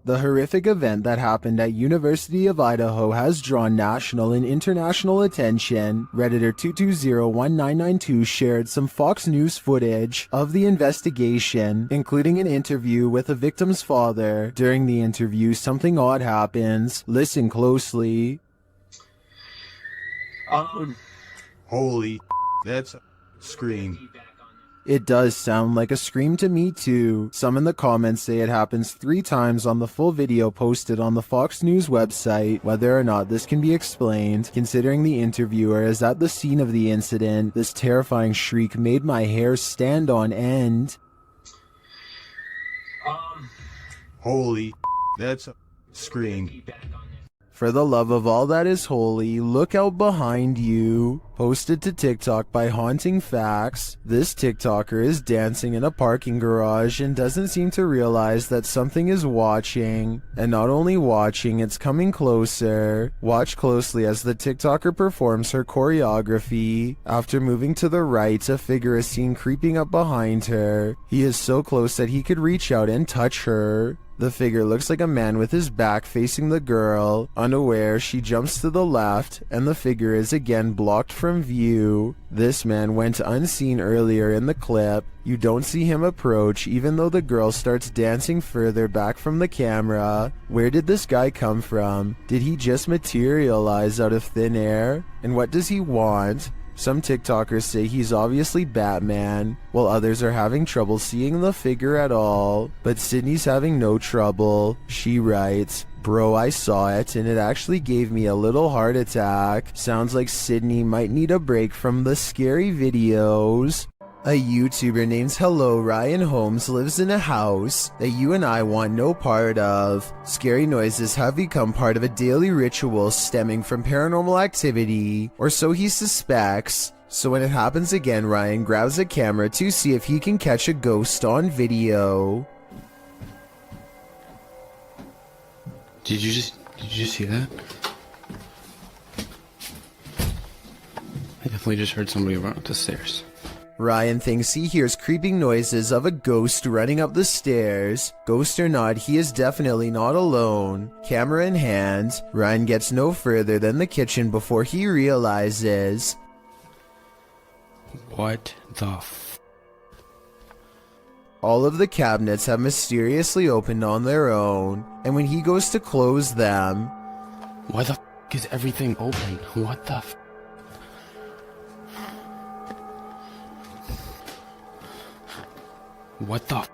The horrific event that happened at University of Idaho has drawn national and international attention. Redditor 2201992 shared some Fox News footage of the investigation, including an interview with the victim's father. During the interview, something odd happens. Listen closely. Holy, that's a scream. It does sound like a scream to me too. Some in the comments say it happens 3 times on the full video posted on the Fox News website. Whether or not this can be explained, considering the interviewer is at the scene of the incident, this terrifying shriek made my hair stand on end. Holy, that's a scream. For the love of all that is holy, look out behind you. Posted to TikTok by Haunting Facts, this TikToker is dancing in a parking garage and doesn't seem to realize that something is watching. And not only watching, it's coming closer. Watch closely as the TikToker performs her choreography. After moving to the right, a figure is seen creeping up behind her. He is so close that he could reach out and touch her. The figure looks like a man with his back facing the girl. Unaware, she jumps to the left, and the figure is again blocked from view. This man went unseen earlier in the clip. You don't see him approach, even though the girl starts dancing further back from the camera. Where did this guy come from? Did he just materialize out of thin air? And what does he want? Some TikTokers say he's obviously Batman, while others are having trouble seeing the figure at all. But Sydney's having no trouble. She writes, "Bro, I saw it and it actually gave me a little heart attack. Sounds like Sydney might need a break from the scary videos." A YouTuber named Hello Ryan Holmes lives in a house that you and I want no part of. Scary noises have become part of a daily ritual stemming from paranormal activity, or so he suspects. So when it happens again, Ryan grabs a camera to see if he can catch a ghost on video. Did you just see that? I definitely just heard somebody run up the stairs. Ryan thinks he hears creeping noises of a ghost running up the stairs. Ghost or not, he is definitely not alone. Camera in hand, Ryan gets no further than the kitchen before he realizes. What the All of the cabinets have mysteriously opened on their own, and when he goes to close them... Why the is everything open? What the What the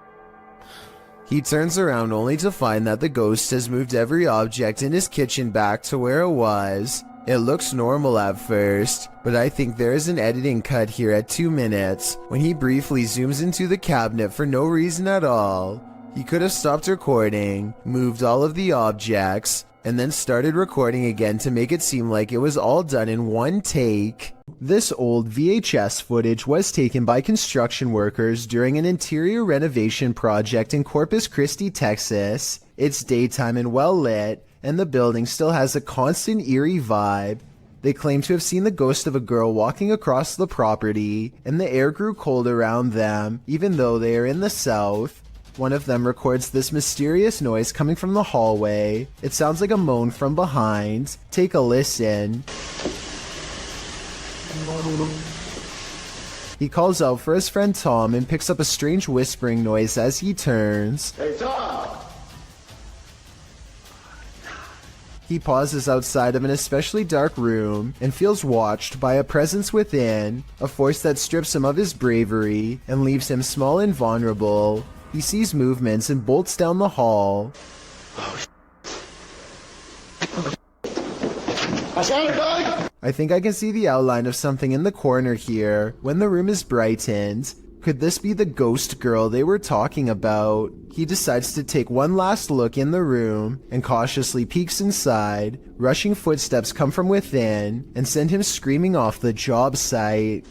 He turns around only to find that the ghost has moved every object in his kitchen back to where it was. It looks normal at first, but I think there is an editing cut here at 2 minutes when he briefly zooms into the cabinet for no reason at all. He could have stopped recording, moved all of the objects, and then started recording again to make it seem like it was all done in one take. This old VHS footage was taken by construction workers during an interior renovation project in Corpus Christi, Texas. It's daytime and well lit, and the building still has a constant eerie vibe. They claim to have seen the ghost of a girl walking across the property, and the air grew cold around them, even though they are in the south. One of them records this mysterious noise coming from the hallway. It sounds like a moan from behind. Take a listen. He calls out for his friend Tom and picks up a strange whispering noise as he turns. Hey, Tom! He pauses outside of an especially dark room and feels watched by a presence within, a force that strips him of his bravery and leaves him small and vulnerable. He sees movements and bolts down the hall. I think I can see the outline of something in the corner here when the room is brightened. Could this be the ghost girl they were talking about? He decides to take one last look in the room and cautiously peeks inside. Rushing footsteps come from within and send him screaming off the job site.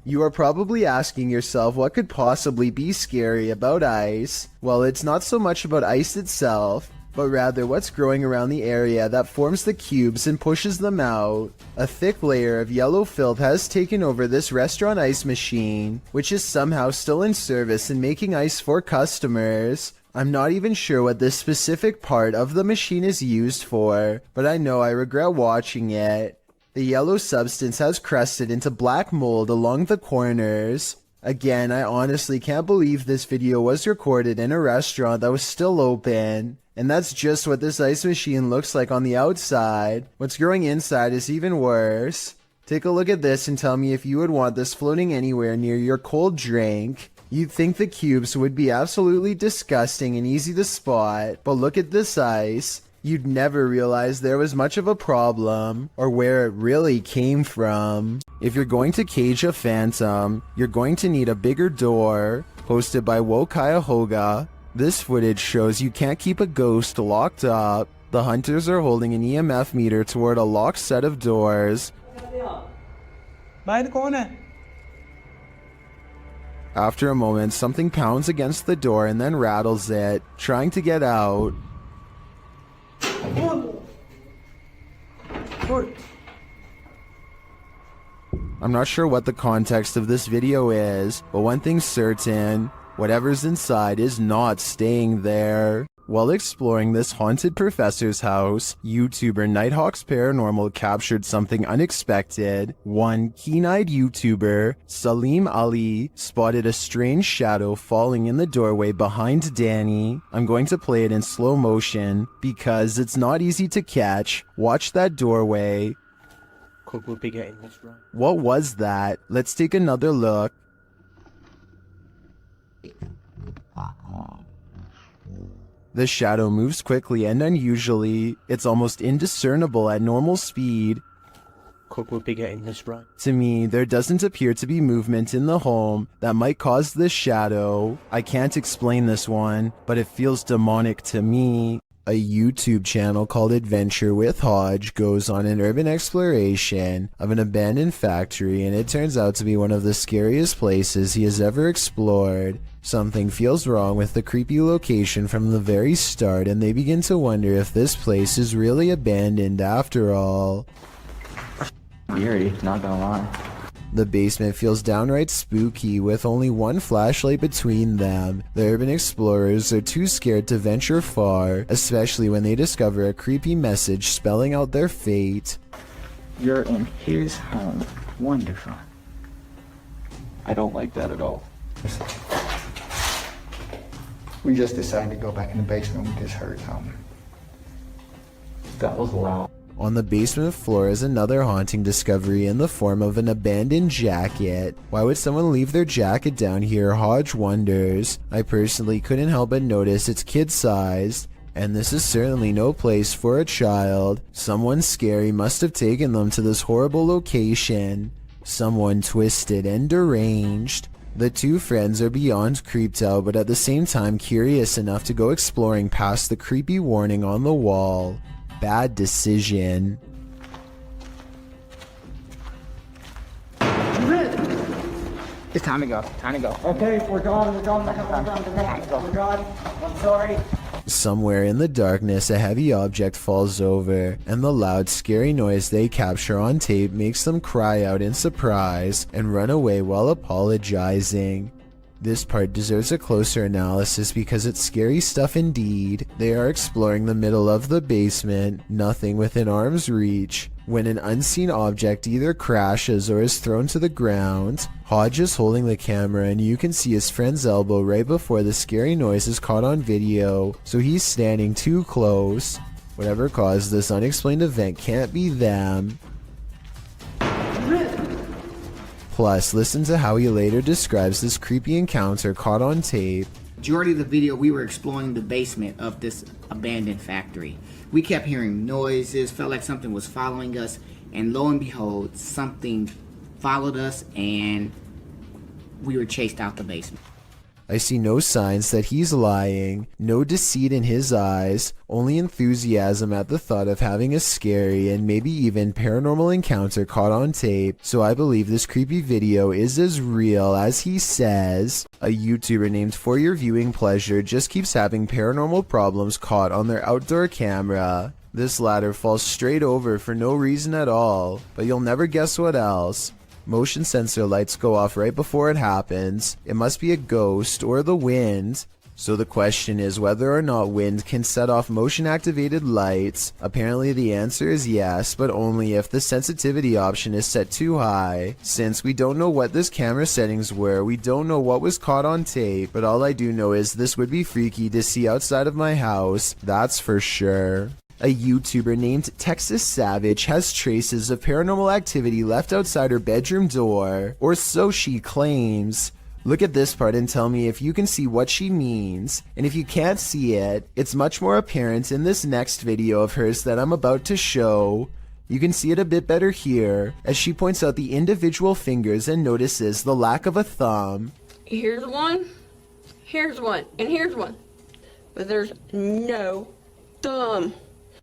You are probably asking yourself what could possibly be scary about ice. Well, it's not so much about ice itself, but rather what's growing around the area that forms the cubes and pushes them out. A thick layer of yellow filth has taken over this restaurant ice machine, which is somehow still in service and making ice for customers. I'm not even sure what this specific part of the machine is used for, but I know I regret watching it. The yellow substance has crusted into black mold along the corners. Again, I honestly can't believe this video was recorded in a restaurant that was still open. And that's just what this ice machine looks like on the outside. What's growing inside is even worse. Take a look at this and tell me if you would want this floating anywhere near your cold drink. You'd think the cubes would be absolutely disgusting and easy to spot, but look at this ice. You'd never realize there was much of a problem, or where it really came from. If you're going to cage a phantom, you're going to need a bigger door. Posted by Wokayahoga. This footage shows you can't keep a ghost locked up. The hunters are holding an EMF meter toward a locked set of doors. After a moment, something pounds against the door and then rattles it, trying to get out. I'm not sure what the context of this video is, but one thing's certain, whatever's inside is not staying there. While exploring this haunted professor's house, YouTuber Nighthawk's Paranormal captured something unexpected. One keen-eyed YouTuber, Salim Ali, spotted a strange shadow falling in the doorway behind Danny. I'm going to play it in slow motion, because it's not easy to catch. Watch that doorway. Could we be getting this right? What was that? Let's take another look. The shadow moves quickly and unusually. It's almost indiscernible at normal speed. Could we be getting this right? To me, there doesn't appear to be movement in the home that might cause this shadow. I can't explain this one, but it feels demonic to me. A YouTube channel called Adventure with Hodge goes on an urban exploration of an abandoned factory, and it turns out to be one of the scariest places he has ever explored. Something feels wrong with the creepy location from the very start, and they begin to wonder if this place is really abandoned after all. Eerie, not gonna lie. The basement feels downright spooky, with only one flashlight between them. The urban explorers are too scared to venture far, especially when they discover a creepy message spelling out their fate. You're in his home. Wonderful. I don't like that at all. We just decided to go back in the basement. We just heard something. That was loud. On the basement floor is another haunting discovery in the form of an abandoned jacket. Why would someone leave their jacket down here? Hodge wonders. I personally couldn't help but notice it's kid-sized, and this is certainly no place for a child. Someone scary must have taken them to this horrible location. Someone twisted and deranged. The two friends are beyond creeped out, but at the same time curious enough to go exploring past the creepy warning on the wall. Bad decision. It's time to go. Time to go. Okay, we're gone. We're gone. We're gone. I'm sorry. Somewhere in the darkness, a heavy object falls over, and the loud, scary noise they capture on tape makes them cry out in surprise and run away while apologizing. This part deserves a closer analysis because it's scary stuff indeed. They are exploring the middle of the basement, nothing within arm's reach, when an unseen object either crashes or is thrown to the ground. Hodge is holding the camera, and you can see his friend's elbow right before the scary noise is caught on video, so he's standing too close. Whatever caused this unexplained event can't be them. Plus, listen to how he later describes this creepy encounter caught on tape. Majority of the video, we were exploring the basement of this abandoned factory. We kept hearing noises, felt like something was following us, and lo and behold, something followed us and we were chased out the basement. I see no signs that he's lying, no deceit in his eyes, only enthusiasm at the thought of having a scary and maybe even paranormal encounter caught on tape, so I believe this creepy video is as real as he says. A YouTuber named For Your Viewing Pleasure just keeps having paranormal problems caught on their outdoor camera. This ladder falls straight over for no reason at all, but you'll never guess what else. Motion sensor lights go off right before it happens. It must be a ghost or the wind. So the question is whether or not wind can set off motion activated lights. Apparently the answer is yes, but only if the sensitivity option is set too high. Since we don't know what this camera settings were, we don't know what was caught on tape, but all I do know is this would be freaky to see outside of my house, that's for sure. A YouTuber named Texas Savage has traces of paranormal activity left outside her bedroom door, or so she claims. Look at this part and tell me if you can see what she means. And if you can't see it, it's much more apparent in this next video of hers that I'm about to show. You can see it a bit better here, as she points out the individual fingers and notices the lack of a thumb. Here's one, and here's one. But there's no thumb.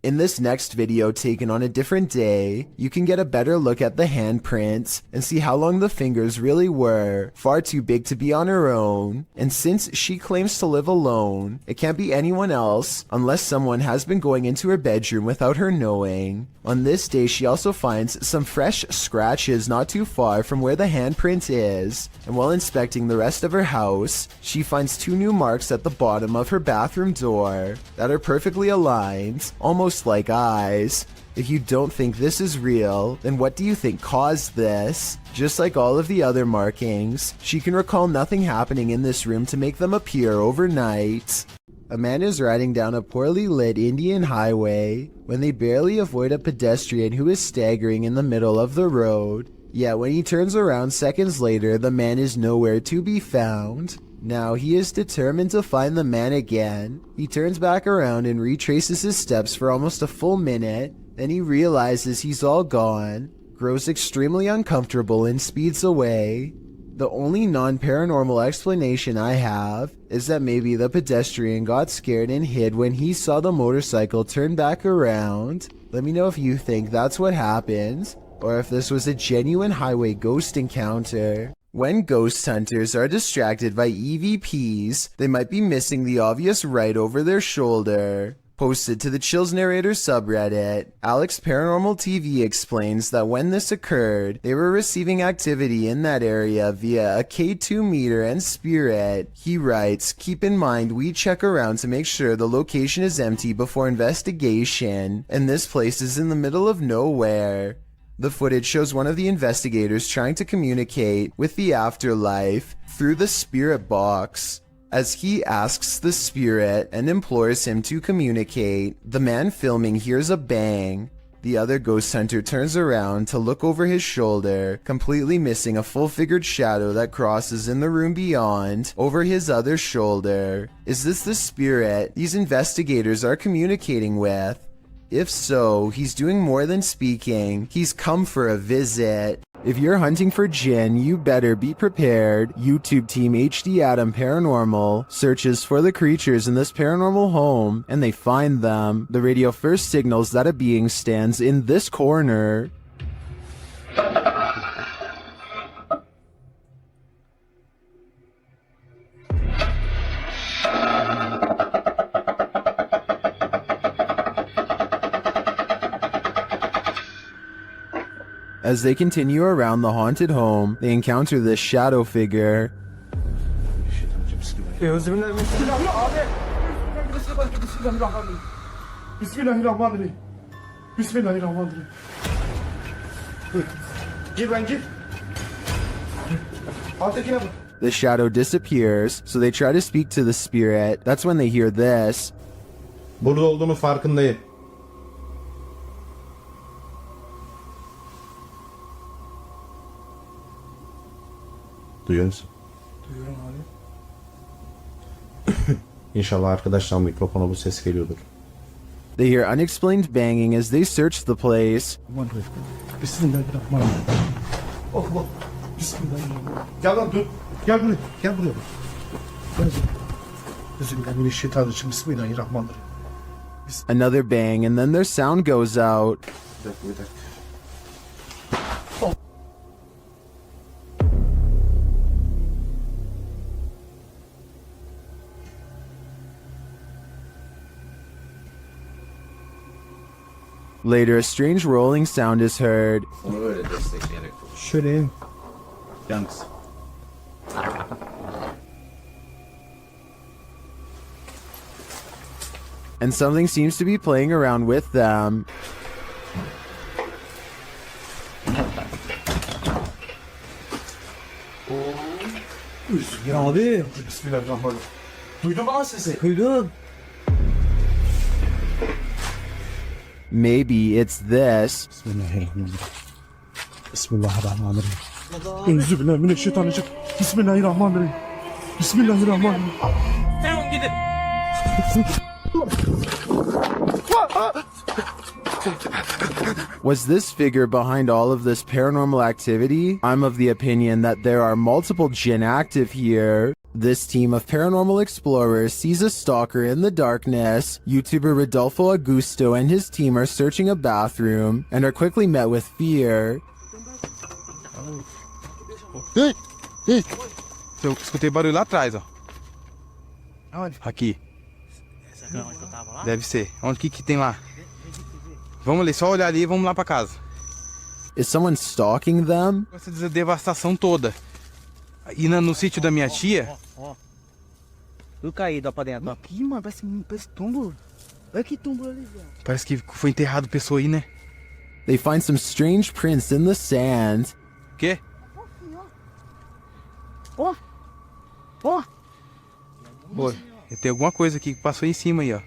In this next video taken on a different day, you can get a better look at the handprints and see how long the fingers really were, far too big to be on her own. And since she claims to live alone, it can't be anyone else unless someone has been going into her bedroom without her knowing. On this day, she also finds some fresh scratches not too far from where the handprint is, and while inspecting the rest of her house, she finds 2 new marks at the bottom of her bathroom door that are perfectly aligned, almost like eyes. If you don't think this is real, then what do you think caused this? Just like all of the other markings, she can recall nothing happening in this room to make them appear overnight. A man is riding down a poorly lit Indian highway when they barely avoid a pedestrian who is staggering in the middle of the road. Yet when he turns around seconds later, the man is nowhere to be found. Now he is determined to find the man again. He turns back around and retraces his steps for almost a full minute. Then he realizes he's all gone, grows extremely uncomfortable and speeds away. The only non-paranormal explanation I have is that maybe the pedestrian got scared and hid when he saw the motorcycle turn back around. Let me know if you think that's what happened, or if this was a genuine highway ghost encounter. When ghost hunters are distracted by EVPs, they might be missing the obvious right over their shoulder. Posted to the Chills Narrator subreddit, Alex Paranormal TV explains that when this occurred, they were receiving activity in that area via a K2 meter and spirit. He writes, "Keep in mind we check around to make sure the location is empty before investigation, and this place is in the middle of nowhere." The footage shows one of the investigators trying to communicate with the afterlife through the spirit box. As he asks the spirit and implores him to communicate, the man filming hears a bang. The other ghost hunter turns around to look over his shoulder, completely missing a full-figured shadow that crosses in the room beyond, over his other shoulder. Is this the spirit these investigators are communicating with? If so, he's doing more than speaking. He's come for a visit. If you're hunting for Jinn, you better be prepared. YouTube team HD Adam Paranormal searches for the creatures in this paranormal home, and they find them. The radio first signals that a being stands in this corner. As they continue around the haunted home, they encounter this shadow figure. The shadow disappears, so they try to speak to the spirit. That's when they hear this. Burada olduğunu farkındayım. Duyuyor musun? Duyuyorum abi. İnşallah arkadaşlar mikrofona bu ses geliyordur. They hear unexplained banging as they search the place. Bismillahirrahmanirrahim. Gel lan dur. Gel buraya. Gel buraya. Bismillahirrahmanirrahim. Bismillahirrahmanirrahim. Another bang, and then their sound goes out. Later, a strange rolling sound is heard. Şöyle. Thanks. And something seems to be playing around with them. Ya abi. Bismillahirrahmanirrahim. Duydum ama sesi. Duydum. Maybe it's this. Bismillahirrahmanirrahim. Bismillahirrahmanirrahim. Euzubillahimineşşeytanirracim. Bismillahirrahmanirrahim. Bismillahirrahmanirrahim. Was this figure behind all of this paranormal activity? I'm of the opinion that there are multiple jinn active here. This team of paranormal explorers sees a stalker in the darkness. YouTuber Rodolfo Augusto and his team are searching a bathroom and are quickly met with fear. Eu escutei barulho lá atrás, ó. Aonde? Aqui. Deve ser. Onde que tem lá? Vamos ali, só olhar ali e vamos lá pra casa. Is someone stalking them? Essa devastação toda. E no sítio da minha tia... Tudo caído, ó, pra dentro. Aqui, mano, parece tumbo. Olha que tumbo ali, velho. Parece que foi enterrado pessoa aí, né? They find some strange prints in the sand. O quê? Ó. Ó. Pô, tem alguma coisa aqui que passou em cima aí, ó.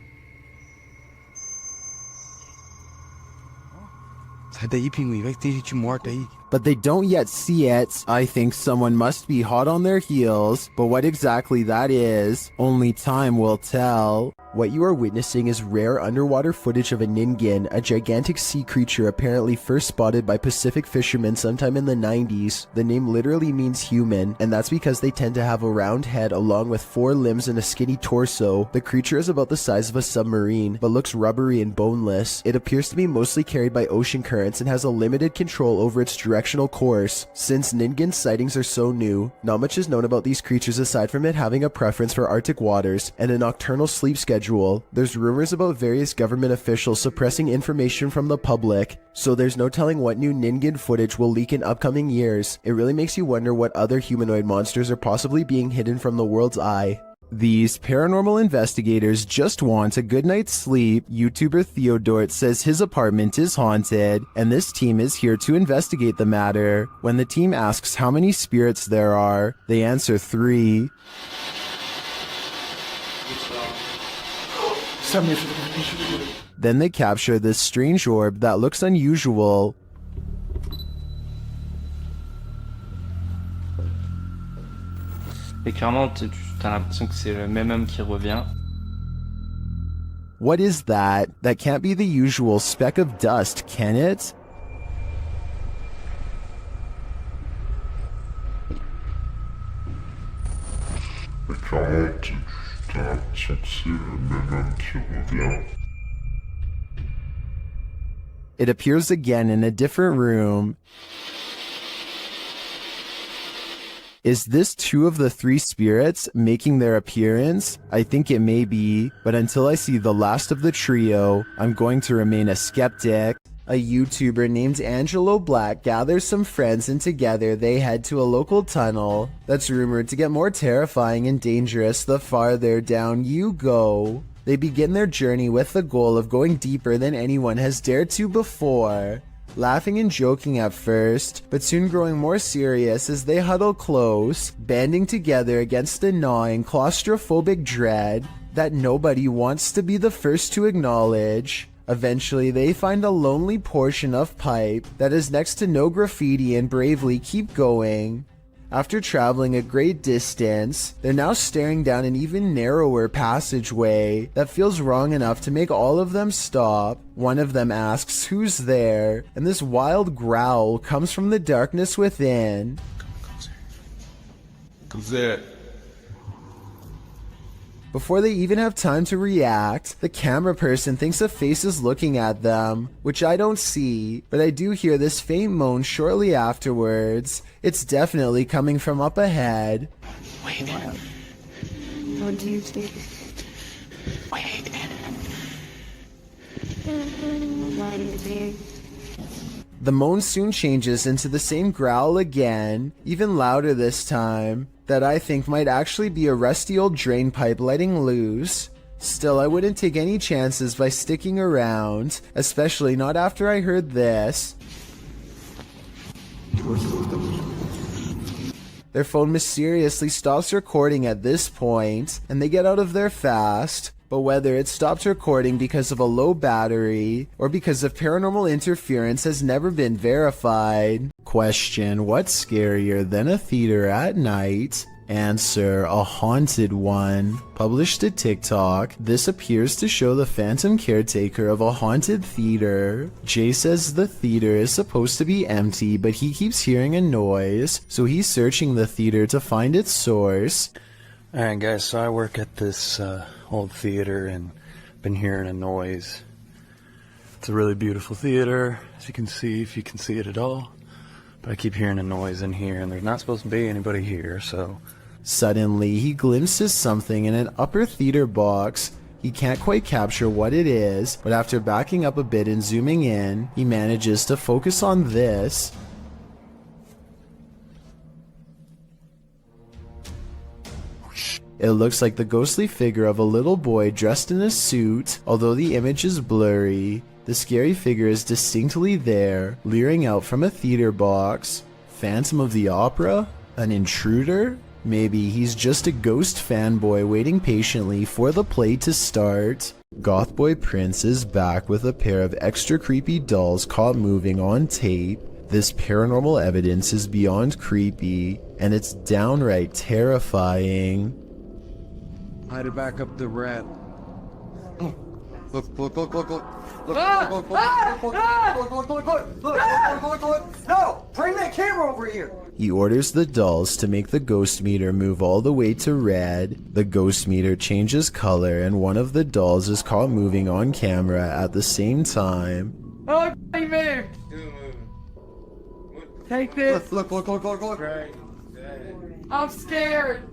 Sai daí, pinguim. Vai que tem gente morta aí. But they don't yet see it. I think someone must be hot on their heels, but what exactly that is, only time will tell. What you are witnessing is rare underwater footage of a ningen, a gigantic sea creature apparently first spotted by Pacific fishermen sometime in the 90s. The name literally means human, and that's because they tend to have a round head along with 4 limbs and a skinny torso. The creature is about the size of a submarine, but looks rubbery and boneless. It appears to be mostly carried by ocean currents and has a limited control over its directional course. Since ningen sightings are so new, not much is known about these creatures aside from it having a preference for Arctic waters and a nocturnal sleep schedule. There's rumors about various government officials suppressing information from the public, so there's no telling what new ningen footage will leak in upcoming years. It really makes you wonder what other humanoid monsters are possibly being hidden from the world's eye. These paranormal investigators just want a good night's sleep. YouTuber Theodort says his apartment is haunted, and this team is here to investigate the matter. When the team asks how many spirits there are, they answer 3. Then they capture this strange orb that looks unusual. Et clairement, t'as l'impression que c'est le même homme qui revient. What is that? That can't be the usual speck of dust, can it? It appears again in a different room. Is this 2 of the 3 spirits making their appearance? I think it may be, but until I see the last of the trio, I'm going to remain a skeptic. A YouTuber named Angelo Black gathers some friends and together they head to a local tunnel that's rumored to get more terrifying and dangerous the farther down you go. They begin their journey with the goal of going deeper than anyone has dared to before. Laughing and joking at first, but soon growing more serious as they huddle close, banding together against a gnawing claustrophobic dread that nobody wants to be the first to acknowledge. Eventually, they find a lonely portion of pipe that is next to no graffiti and bravely keep going. After traveling a great distance, they're now staring down an even narrower passageway that feels wrong enough to make all of them stop. One of them asks who's there, and this wild growl comes from the darkness within. Who's there? Before they even have time to react, the camera person thinks a face is looking at them, which I don't see, but I do hear this faint moan shortly afterwards. It's definitely coming from up ahead. Wait. What do you think? Wait. The moan soon changes into the same growl again, even louder this time, that I think might actually be a rusty old drain pipe letting loose. Still, I wouldn't take any chances by sticking around, especially not after I heard this. Their phone mysteriously stops recording at this point, and they get out of there fast. But whether it stopped recording because of a low battery or because of paranormal interference has never been verified. Question: what's scarier than a theater at night? Answer: a haunted one. Published to TikTok, this appears to show the phantom caretaker of a haunted theater. Jay says the theater is supposed to be empty, but he keeps hearing a noise, so he's searching the theater to find its source. Alright guys, so I work at this old theater and been hearing a noise. It's a really beautiful theater, as you can see, if you can see it at all. But I keep hearing a noise in here and there's not supposed to be anybody here, so... Suddenly, he glimpses something in an upper theater box. He can't quite capture what it is, but after backing up a bit and zooming in, he manages to focus on this. It looks like the ghostly figure of a little boy dressed in a suit. Although the image is blurry, the scary figure is distinctly there, leering out from a theater box. Phantom of the Opera? An intruder? Maybe he's just a ghost fanboy waiting patiently for the play to start. Gothboy Prince is back with a pair of extra creepy dolls caught moving on tape. This paranormal evidence is beyond creepy, and it's downright terrifying. I had to back up the rat. Look. No! Bring that camera over here! He orders the dolls to make the ghost meter move all the way to red. The ghost meter changes color and one of the dolls is caught moving on camera at the same time. Oh, he moved! Take this. Look. I'm scared.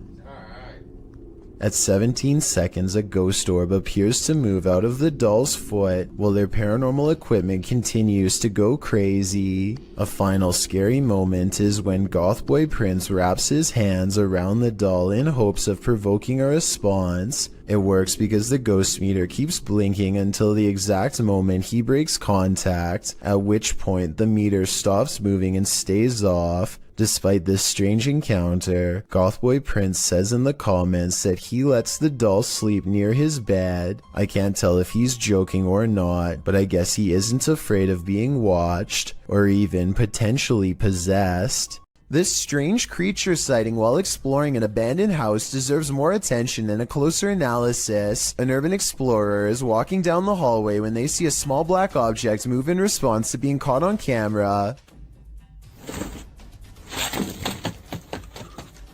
At 17 seconds, a ghost orb appears to move out of the doll's foot while their paranormal equipment continues to go crazy. A final scary moment is when Gothboy Prince wraps his hands around the doll in hopes of provoking a response. It works because the ghost meter keeps blinking until the exact moment he breaks contact, at which point the meter stops moving and stays off. Despite this strange encounter, Gothboy Prince says in the comments that he lets the doll sleep near his bed. I can't tell if he's joking or not, but I guess he isn't afraid of being watched, or even potentially possessed. This strange creature sighting while exploring an abandoned house deserves more attention and a closer analysis. An urban explorer is walking down the hallway when they see a small black object move in response to being caught on camera.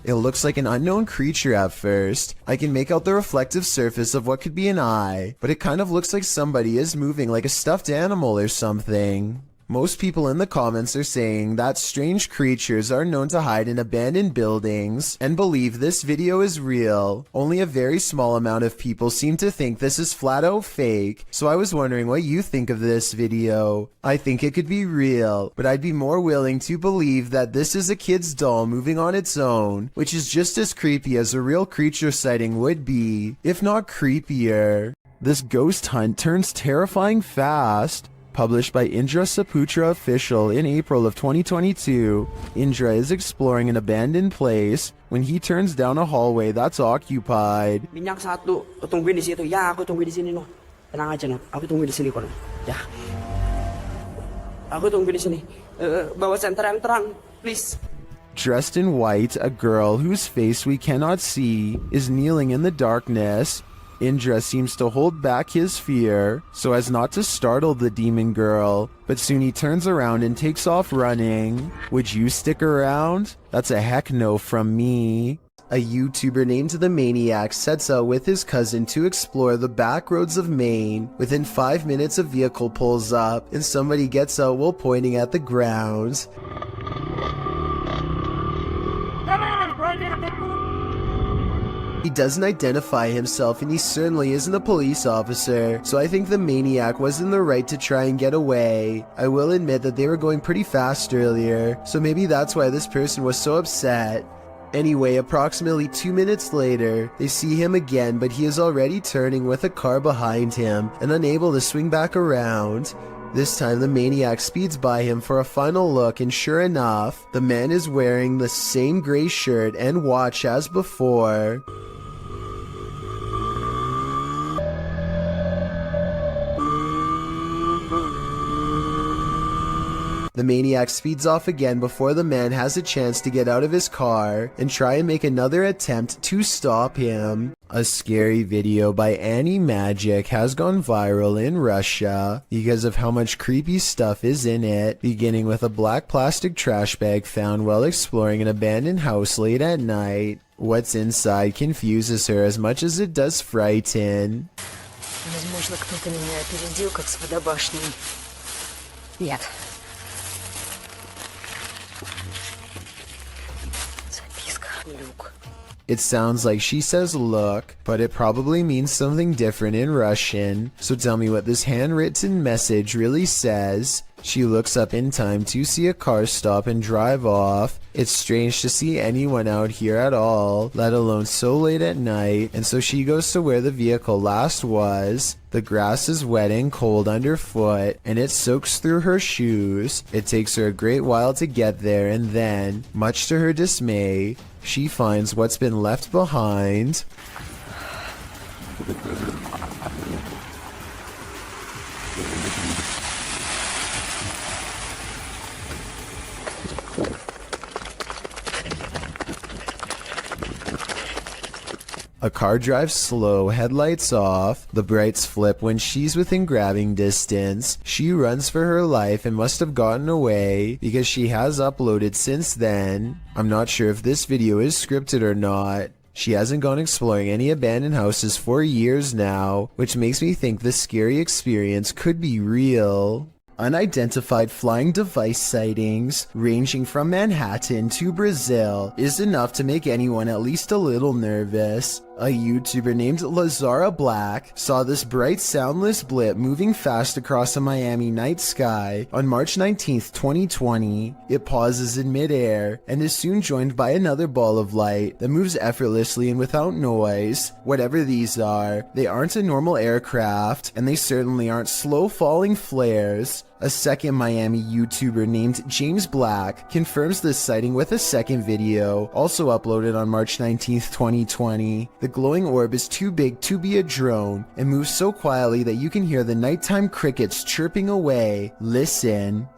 It looks like an unknown creature at first. I can make out the reflective surface of what could be an eye, but it kind of looks like somebody is moving like a stuffed animal or something. Most people in the comments are saying that strange creatures are known to hide in abandoned buildings and believe this video is real. Only a very small amount of people seem to think this is flat out fake, so I was wondering what you think of this video. I think it could be real, but I'd be more willing to believe that this is a kid's doll moving on its own, which is just as creepy as a real creature sighting would be, if not creepier. This ghost hunt turns terrifying fast. Published by Indra Saputra Official in April of 2022, Indra is exploring an abandoned place when he turns down a hallway that's occupied. Minyak satu, tungguin di situ. Ya, aku tungguin di sini, no. Tenang aja, no. Aku tungguin di sini, kok. Ya. Aku tungguin di sini. Bawa senter yang terang, please. Dressed in white, a girl whose face we cannot see is kneeling in the darkness. Indra seems to hold back his fear so as not to startle the demon girl, but soon he turns around and takes off running. Would you stick around? That's a heck no from me. A YouTuber named The Maniac sets out with his cousin to explore the back roads of Maine. Within 5 minutes, a vehicle pulls up and somebody gets out while pointing at the ground. He doesn't identify himself and he certainly isn't a police officer, so I think the maniac was in the right to try and get away. I will admit that they were going pretty fast earlier, so maybe that's why this person was so upset. Anyway, approximately 2 minutes later, they see him again, but he is already turning with a car behind him and unable to swing back around. This time the maniac speeds by him for a final look, and sure enough, the man is wearing the same gray shirt and watch as before. The maniac speeds off again before the man has a chance to get out of his car and try and make another attempt to stop him. A scary video by Annie Magic has gone viral in Russia because of how much creepy stuff is in it, beginning with a black plastic trash bag found while exploring an abandoned house late at night. What's inside confuses her as much as it does frighten. Возможно, кто-то меня опередил, как с водобашней. Нет. Записка, Люк. It sounds like she says look, but it probably means something different in Russian, so tell me what this handwritten message really says. She looks up in time to see a car stop and drive off. It's strange to see anyone out here at all, let alone so late at night, and so she goes to where the vehicle last was. The grass is wet and cold underfoot, and it soaks through her shoes. It takes her a great while to get there, and then, much to her dismay, she finds what's been left behind. A car drives slow, headlights off. The brights flip when she's within grabbing distance. She runs for her life and must have gotten away because she has uploaded since then. I'm not sure if this video is scripted or not. She hasn't gone exploring any abandoned houses for years now, which makes me think this scary experience could be real. Unidentified flying device sightings, ranging from Manhattan to Brazil, is enough to make anyone at least a little nervous. A YouTuber named Lazara Black saw this bright soundless blip moving fast across a Miami night sky on March 19th, 2020. It pauses in midair and is soon joined by another ball of light that moves effortlessly and without noise. Whatever these are, they aren't a normal aircraft, and they certainly aren't slow falling flares. A second Miami YouTuber named James Black confirms this sighting with a second video, also uploaded on March 19th, 2020. The glowing orb is too big to be a drone and moves so quietly that you can hear the nighttime crickets chirping away. Listen.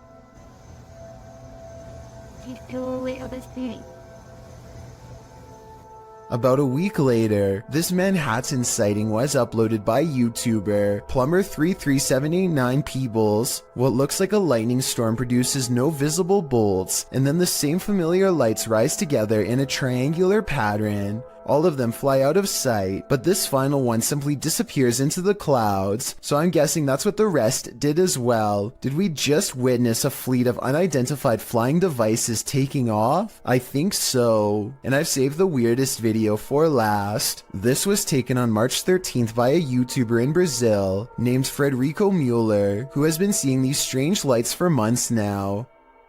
About a week later, this Manhattan sighting was uploaded by YouTuber Plumber33789 Peebles. What looks like a lightning storm produces no visible bolts, and then the same familiar lights rise together in a triangular pattern. All of them fly out of sight, but this final one simply disappears into the clouds, so I'm guessing that's what the rest did as well. Did we just witness a fleet of unidentified flying devices taking off? I think so. And I've saved the weirdest video for last. This was taken on March 13th by a YouTuber in Brazil named Frederico Mueller, who has been seeing these strange lights for months now.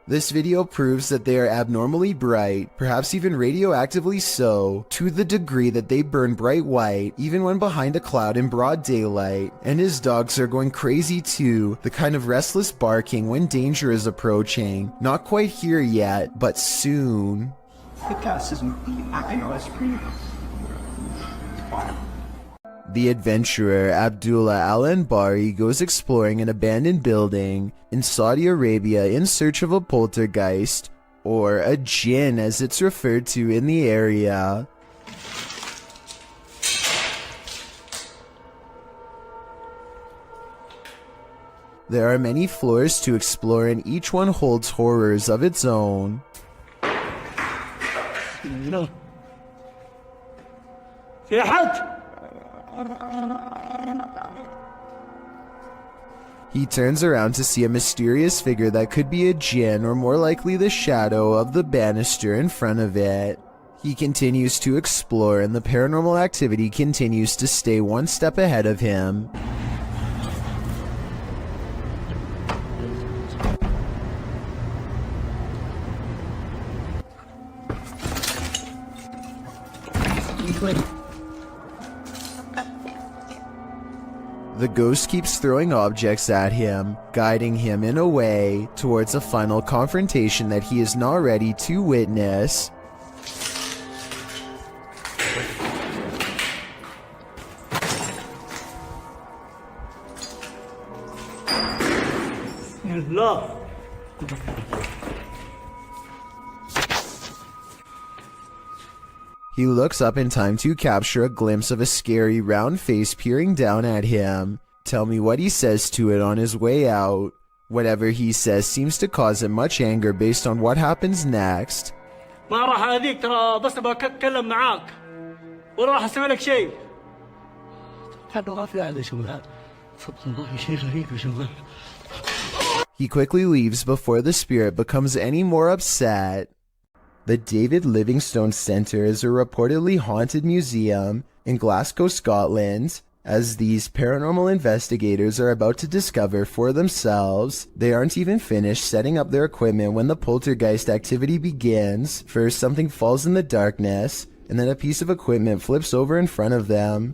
This video proves that they are abnormally bright, perhaps even radioactively so, to the degree that they burn bright white even when behind a cloud in broad daylight. And his dogs are going crazy too, the kind of restless barking when danger is approaching. Not quite here yet, but soon. The adventurer Abdullah Al-Anbari goes exploring an abandoned building in Saudi Arabia in search of a poltergeist, or a jinn as it's referred to in the area. There are many floors to explore and each one holds horrors of its own. في حد. He turns around to see a mysterious figure that could be a djinn or more likely the shadow of the banister in front of it. He continues to explore and the paranormal activity continues to stay one step ahead of him. The ghost keeps throwing objects at him, guiding him in a way towards a final confrontation that he is not ready to witness. لا. He looks up in time to capture a glimpse of a scary round face peering down at him. Tell me what he says to it on his way out. Whatever he says seems to cause him much anger based on what happens next. ما راح أذيك ترى بس بتكلم معاك وراح أسوي لك شيء. هذا غافل على شغلات. والله شيء غريب يا شغل. He quickly leaves before the spirit becomes any more upset. The David Livingstone Centre is a reportedly haunted museum in Glasgow, Scotland. As these paranormal investigators are about to discover for themselves, they aren't even finished setting up their equipment when the poltergeist activity begins. First, something falls in the darkness, and then a piece of equipment flips over in front of them.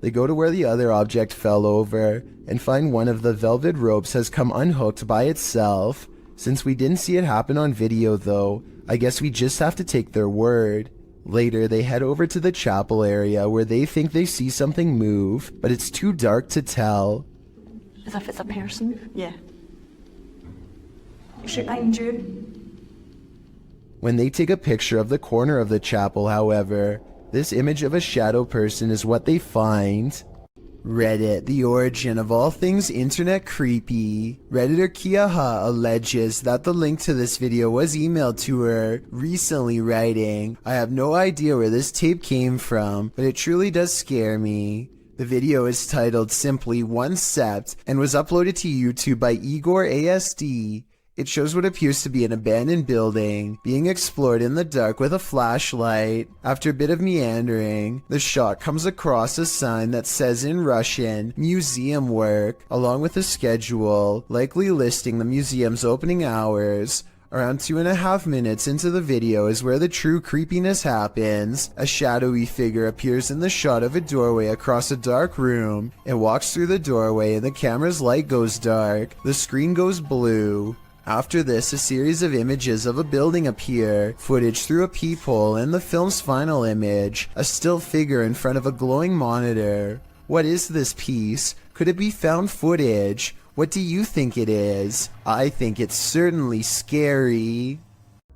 They go to where the other object fell over and find one of the velvet ropes has come unhooked by itself. Since we didn't see it happen on video though, I guess we just have to take their word. Later, they head over to the chapel area where they think they see something move, but it's too dark to tell. As if it's a person? Yeah. Is it behind you? When they take a picture of the corner of the chapel, however, this image of a shadow person is what they find. Reddit, the origin of all things internet creepy. Redditor Kiaha alleges that the link to this video was emailed to her recently, writing, "I have no idea where this tape came from, but it truly does scare me." The video is titled simply One Sept and was uploaded to YouTube by Igor ASD. It shows what appears to be an abandoned building being explored in the dark with a flashlight. After a bit of meandering, the shot comes across a sign that says in Russian, "Museum Work," along with a schedule, likely listing the museum's opening hours. Around 2.5 minutes into the video is where the true creepiness happens. A shadowy figure appears in the shot of a doorway across a dark room. It walks through the doorway and the camera's light goes dark. The screen goes blue. After this, a series of images of a building appear, footage through a peephole, and the film's final image, a still figure in front of a glowing monitor. What is this piece? Could it be found footage? What do you think it is? I think it's certainly scary.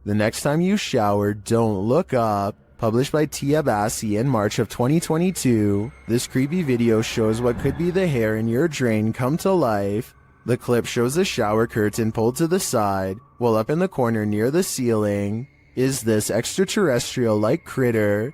The next time you shower, don't look up. Published by Tia Bassi in March of 2022, this creepy video shows what could be the hair in your drain come to life. The clip shows a shower curtain pulled to the side, while up in the corner near the ceiling is this extraterrestrial-like critter.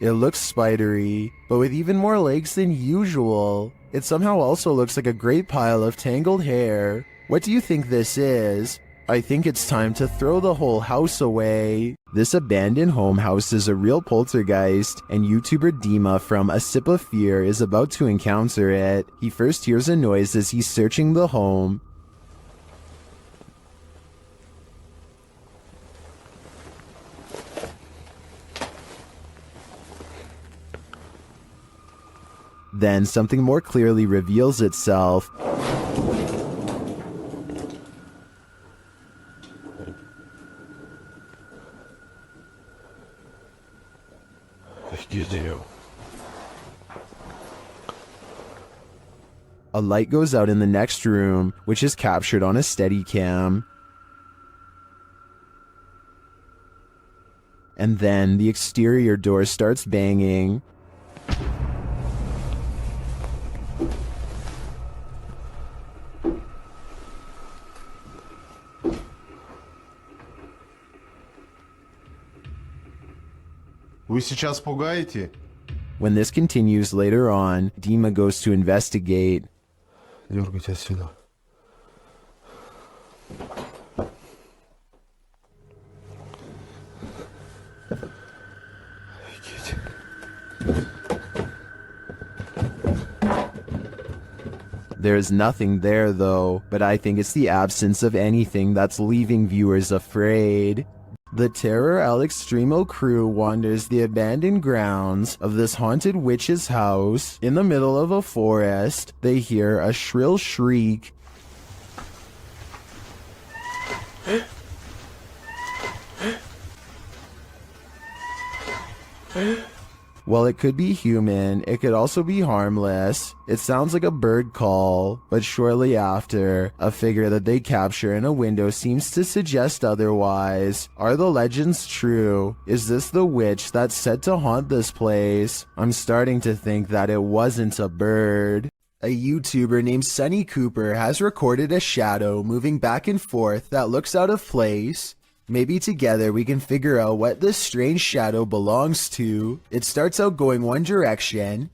It looks spidery, but with even more legs than usual. It somehow also looks like a great pile of tangled hair. What do you think this is? I think it's time to throw the whole house away. This abandoned home houses a real poltergeist, and YouTuber Dima from A Sip of Fear is about to encounter it. He first hears a noise as he's searching the home. Then something more clearly reveals itself. You do. A light goes out in the next room, which is captured on a Steadicam. And then the exterior door starts banging. Вы сейчас пугаете? When this continues later on, Dima goes to investigate. Дергайте отсюда. There's nothing there though, but I think it's the absence of anything that's leaving viewers afraid. The Terror al Extremo crew wanders the abandoned grounds of this haunted witch's house. In the middle of a forest, they hear a shrill shriek. While it could be human, it could also be harmless. It sounds like a bird call, but shortly after, a figure that they capture in a window seems to suggest otherwise. Are the legends true? Is this the witch that's said to haunt this place? I'm starting to think that it wasn't a bird. A YouTuber named Sunny Cooper has recorded a shadow moving back and forth that looks out of place. Maybe together we can figure out what this strange shadow belongs to. It starts out going one direction,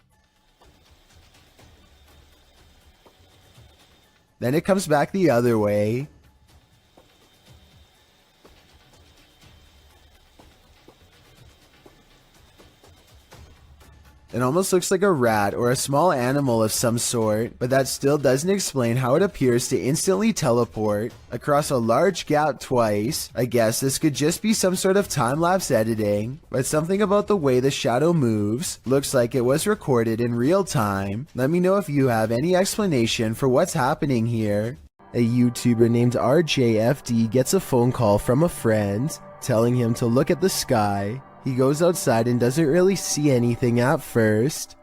then it comes back the other way. It almost looks like a rat or a small animal of some sort, but that still doesn't explain how it appears to instantly teleport across a large gap twice. I guess this could just be some sort of time-lapse editing, but something about the way the shadow moves looks like it was recorded in real time. Let me know if you have any explanation for what's happening here. A YouTuber named RJFD gets a phone call from a friend telling him to look at the sky. He goes outside and doesn't really see anything at first.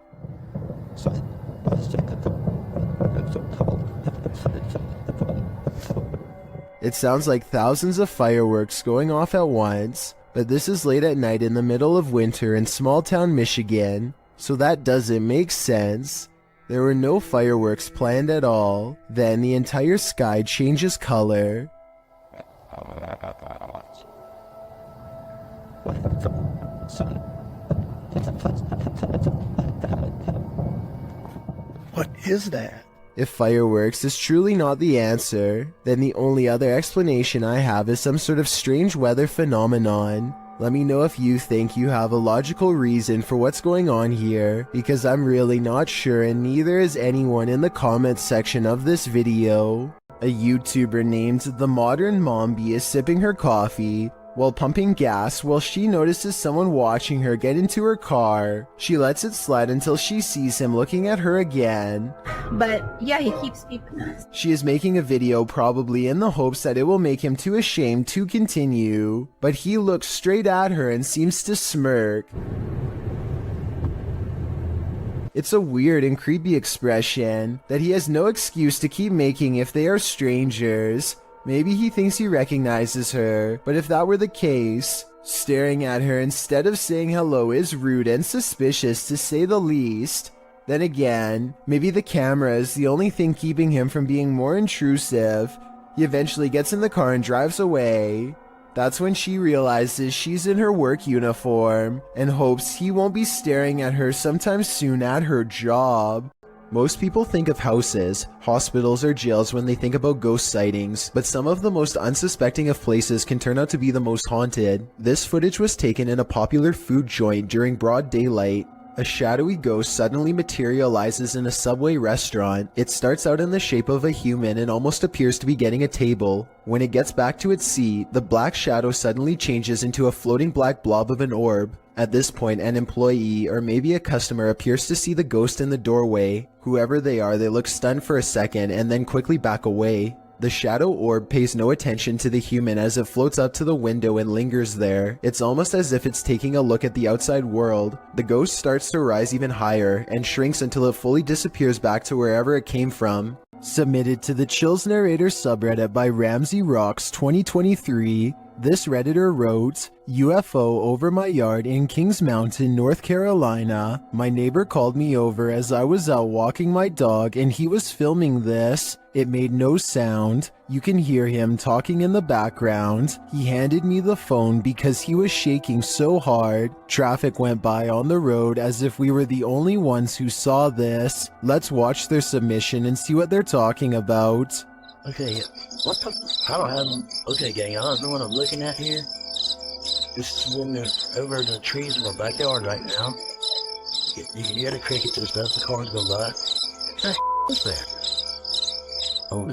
It sounds like thousands of fireworks going off at once, but this is late at night in the middle of winter in small town Michigan, so that doesn't make sense. There were no fireworks planned at all. Then the entire sky changes color. What is that? If fireworks is truly not the answer, then the only other explanation I have is some sort of strange weather phenomenon. Let me know if you think you have a logical reason for what's going on here, because I'm really not sure and neither is anyone in the comments section of this video. A YouTuber named The Modern Mombi is sipping her coffee while pumping gas while she notices someone watching her get into her car. She lets it slide until she sees him looking at her again. But yeah, he keeps keeping us. She is making a video probably in the hopes that it will make him too ashamed to continue, but he looks straight at her and seems to smirk. It's a weird and creepy expression that he has no excuse to keep making if they are strangers. Maybe he thinks he recognizes her, but if that were the case, staring at her instead of saying hello is rude and suspicious to say the least. Then again, maybe the camera is the only thing keeping him from being more intrusive. He eventually gets in the car and drives away. That's when she realizes she's in her work uniform and hopes he won't be staring at her sometime soon at her job. Most people think of houses, hospitals, or jails when they think about ghost sightings, but some of the most unsuspecting of places can turn out to be the most haunted. This footage was taken in a popular food joint during broad daylight. A shadowy ghost suddenly materializes in a Subway restaurant. It starts out in the shape of a human and almost appears to be getting a table. When it gets back to its seat, the black shadow suddenly changes into a floating black blob of an orb. At this point, an employee or maybe a customer appears to see the ghost in the doorway. Whoever they are, they look stunned for a second and then quickly back away. The shadow orb pays no attention to the human as it floats up to the window and lingers there. It's almost as if it's taking a look at the outside world. The ghost starts to rise even higher and shrinks until it fully disappears back to wherever it came from. Submitted to the Chills Narrator subreddit by Ramsey Rocks 2023. This Redditor wrote, UFO over my yard in Kings Mountain, North Carolina. My neighbor called me over as I was out walking my dog and he was filming this. It made no sound. You can hear him talking in the background. He handed me the phone because he was shaking so hard. Traffic went by on the road as if we were the only ones who saw this. Let's watch their submission and see what they're talking about. Okay, what the? I don't have. Okay, gang, I don't know what I'm looking at here. This is when they're over the trees in my backyard right now. You can hear the crickets and stuff. The cars go by. What's that? Oh,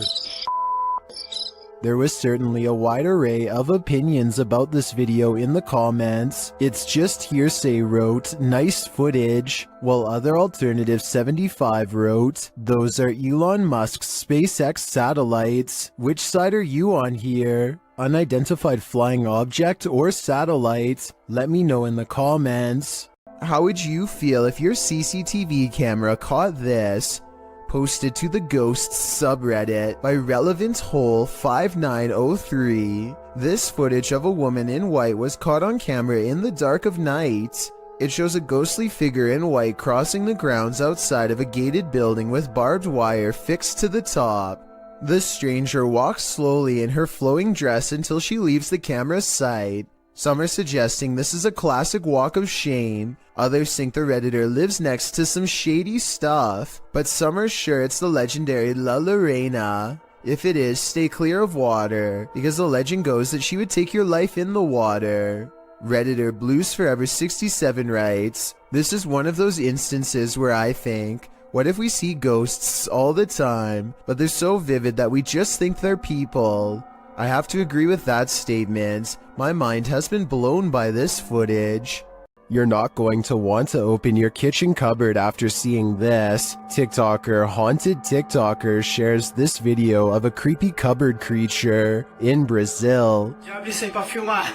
There was certainly a wide array of opinions about this video in the comments. It's just hearsay wrote, nice footage, while other alternative 75 wrote, those are Elon Musk's SpaceX satellites. Which side are you on here? Unidentified flying object or satellite? Let me know in the comments. How would you feel if your CCTV camera caught this? Posted to the Ghosts subreddit by Relevant Hole 5903. This footage of a woman in white was caught on camera in the dark of night. It shows a ghostly figure in white crossing the grounds outside of a gated building with barbed wire fixed to the top. The stranger walks slowly in her flowing dress until she leaves the camera's sight. Some are suggesting this is a classic walk of shame. Others think the Redditor lives next to some shady stuff. But some are sure it's the legendary La Lorena. If it is, stay clear of water, because the legend goes that she would take your life in the water. Redditor Blues Forever 67 writes, this is one of those instances where I think, what if we see ghosts all the time, but they're so vivid that we just think they're people? I have to agree with that statement. My mind has been blown by this footage. You're not going to want to open your kitchen cupboard after seeing this. TikToker Haunted TikToker shares this video of a creepy cupboard creature in Brazil. Já abri isso aí pra filmar.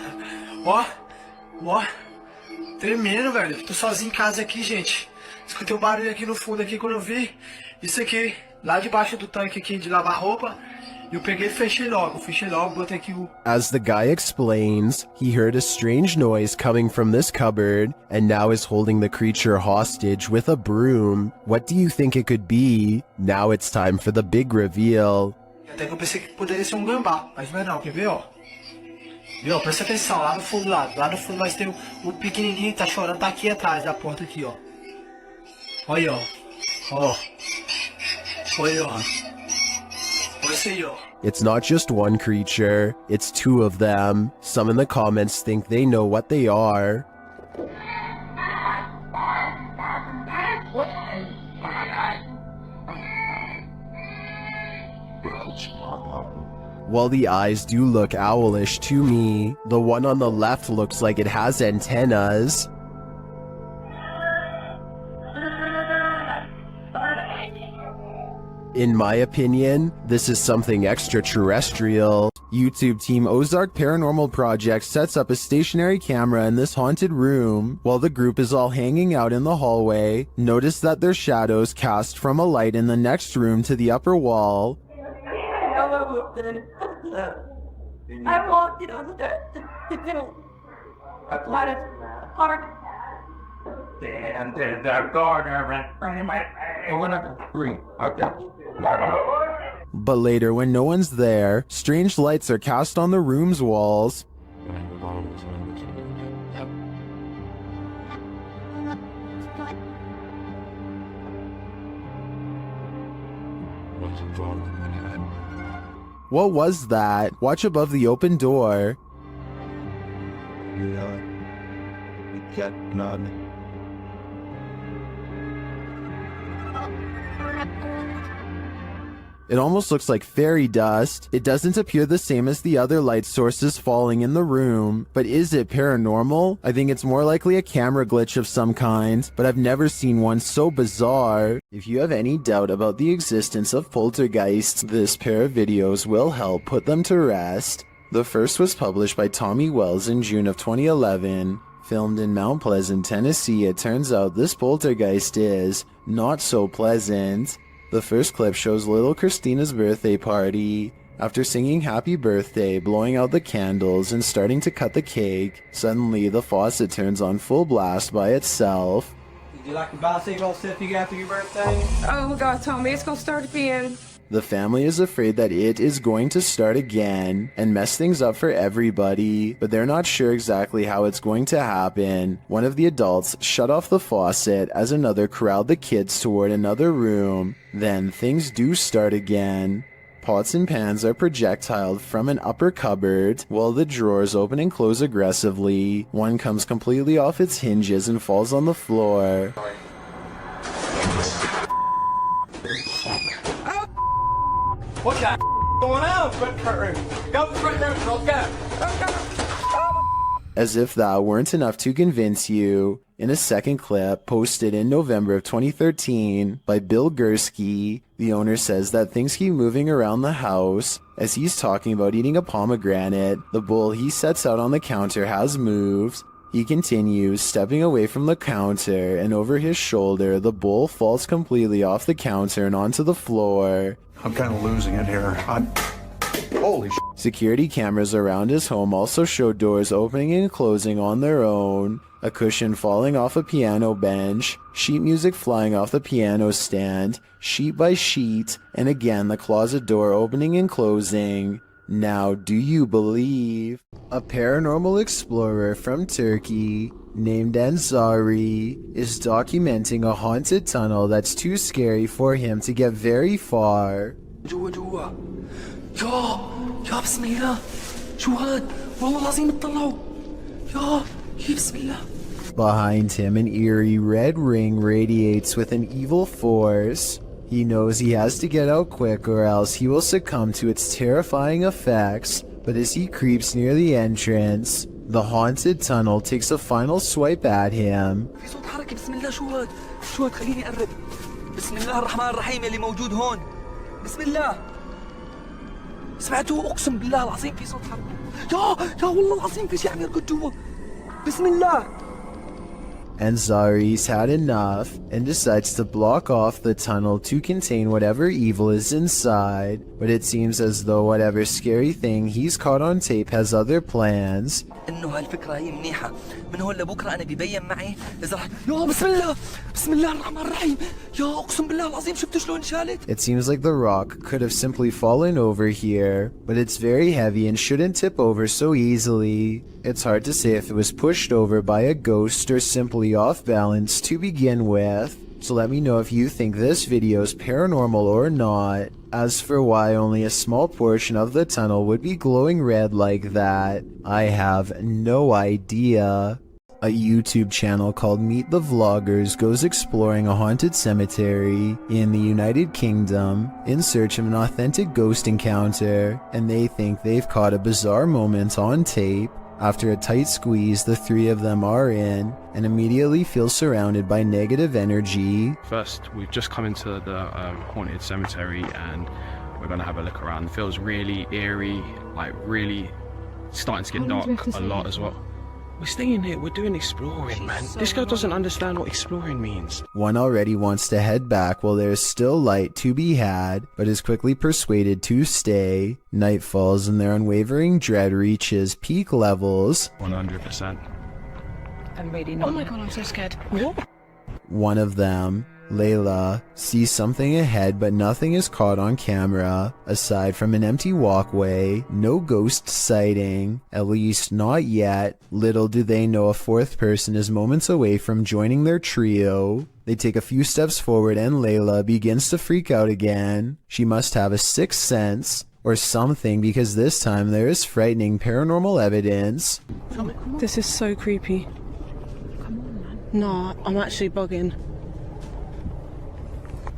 Ó, ó. Tremendo, velho. Tô sozinho em casa aqui, gente. Escutei um barulho aqui no fundo aqui quando eu vi. Isso aqui, lá debaixo do tanque aqui de lavar roupa. Eu peguei e fechei logo, botei aqui o... As the guy explains, he heard a strange noise coming from this cupboard and now is holding the creature hostage with a broom. What do you think it could be? Now it's time for the big reveal. Até que eu pensei que poderia ser um gambá, mas não é não, quer ver, ó? Viu, presta atenção, lá no fundo, lá no fundo nós temos o pequenininho que tá chorando, tá aqui atrás da porta aqui, ó. Olha aí, ó. Olha aí, ó. It's not just one creature, it's two of them. Some in the comments think they know what they are. While the eyes do look owlish to me, the one on the left looks like it has antennas. In my opinion, this is something extraterrestrial. YouTube team Ozark Paranormal Project sets up a stationary camera in this haunted room. While the group is all hanging out in the hallway, notice that their shadows cast from a light in the next room to the upper wall. I walked it on the park. But later, when no one's there, strange lights are cast on the room's walls. What was that? Watch above the open door. It almost looks like fairy dust. It doesn't appear the same as the other light sources falling in the room. But is it paranormal? I think it's more likely a camera glitch of some kind, but I've never seen one so bizarre. If you have any doubt about the existence of poltergeists, this pair of videos will help put them to rest. The first was published by Tommy Wells in June of 2011. Filmed in Mount Pleasant, Tennessee, it turns out this poltergeist is not so pleasant. The first clip shows little Christina's birthday party. After singing happy birthday, blowing out the candles, and starting to cut the cake, suddenly the faucet turns on full blast by itself. Did you like your bicycle certificate after your birthday? Oh God, Tommy, it's gonna start again. The family is afraid that it is going to start again and mess things up for everybody, but they're not sure exactly how it's going to happen. One of the adults shut off the faucet as another corralled the kids toward another room. Then things do start again. Pots and pans are projectiled from an upper cupboard, while the drawers open and close aggressively. One comes completely off its hinges and falls on the floor. What the going on? Go right there, go. As if that weren't enough to convince you, in a second clip posted in November of 2013 by Bill Gursky, the owner says that things keep moving around the house. As he's talking about eating a pomegranate, the bowl he sets out on the counter has moved. He continues, stepping away from the counter, and over his shoulder, the bowl falls completely off the counter and onto the floor. I'm kind of losing it here. Holy shit. Security cameras around his home also show doors opening and closing on their own, a cushion falling off a piano bench, sheet music flying off the piano stand, sheet by sheet, and again the closet door opening and closing. Now, do you believe? A paranormal explorer from Turkey named Ansari is documenting a haunted tunnel that's too scary for him to get very far. جوا جوا يا بسم الله شو هاد والله العظيم اطلعوا يا بسم الله. Behind him, an eerie red ring radiates with an evil force. He knows he has to get out quick or else he will succumb to its terrifying effects, but as he creeps near the entrance, the haunted tunnel takes a final swipe at him. في صوت حركة بسم الله شو هاد خليني أقرب بسم الله الرحمن الرحيم اللي موجود هون بسم الله سمعتوا أقسم بالله العظيم في صوت حركة يا والله العظيم في شيء عم يركض جوا بسم الله. Ansari's had enough and decides to block off the tunnel to contain whatever evil is inside, but it seems as though whatever scary thing he's caught on tape has other plans. إنه هالفكرة هي منيحة من هون لبكرة أنا بيبين معي إذا رح يا بسم الله الرحمن الرحيم يا أقسم بالله العظيم شفتوا شلون شالت. It seems like the rock could have simply fallen over here, but it's very heavy and shouldn't tip over so easily. It's hard to say if it was pushed over by a ghost or simply off balance to begin with. So let me know if you think this video is paranormal or not. As for why only a small portion of the tunnel would be glowing red like that, I have no idea. A YouTube channel called Meet the Vloggers goes exploring a haunted cemetery in the United Kingdom in search of an authentic ghost encounter, and they think they've caught a bizarre moment on tape. After a tight squeeze, the three of them are in and immediately feel surrounded by negative energy. First, we've just come into the haunted cemetery and we're going to have a look around. It feels really eerie, like really starting to get dark a lot as well. We're staying here, we're doing exploring, man. This guy doesn't understand what exploring means. One already wants to head back while there's still light to be had, but is quickly persuaded to stay. Night falls and their unwavering dread reaches peak levels. 100%. I'm ready now. Oh my god, I'm so scared. What? One of them, Layla, sees something ahead but nothing is caught on camera. Aside from an empty walkway, no ghost sighting, at least not yet. Little do they know a fourth person is moments away from joining their trio. They take a few steps forward and Layla begins to freak out again. She must have a sixth sense or something because this time there is frightening paranormal evidence. This is so creepy. Come on, man. No, I'm actually bugging.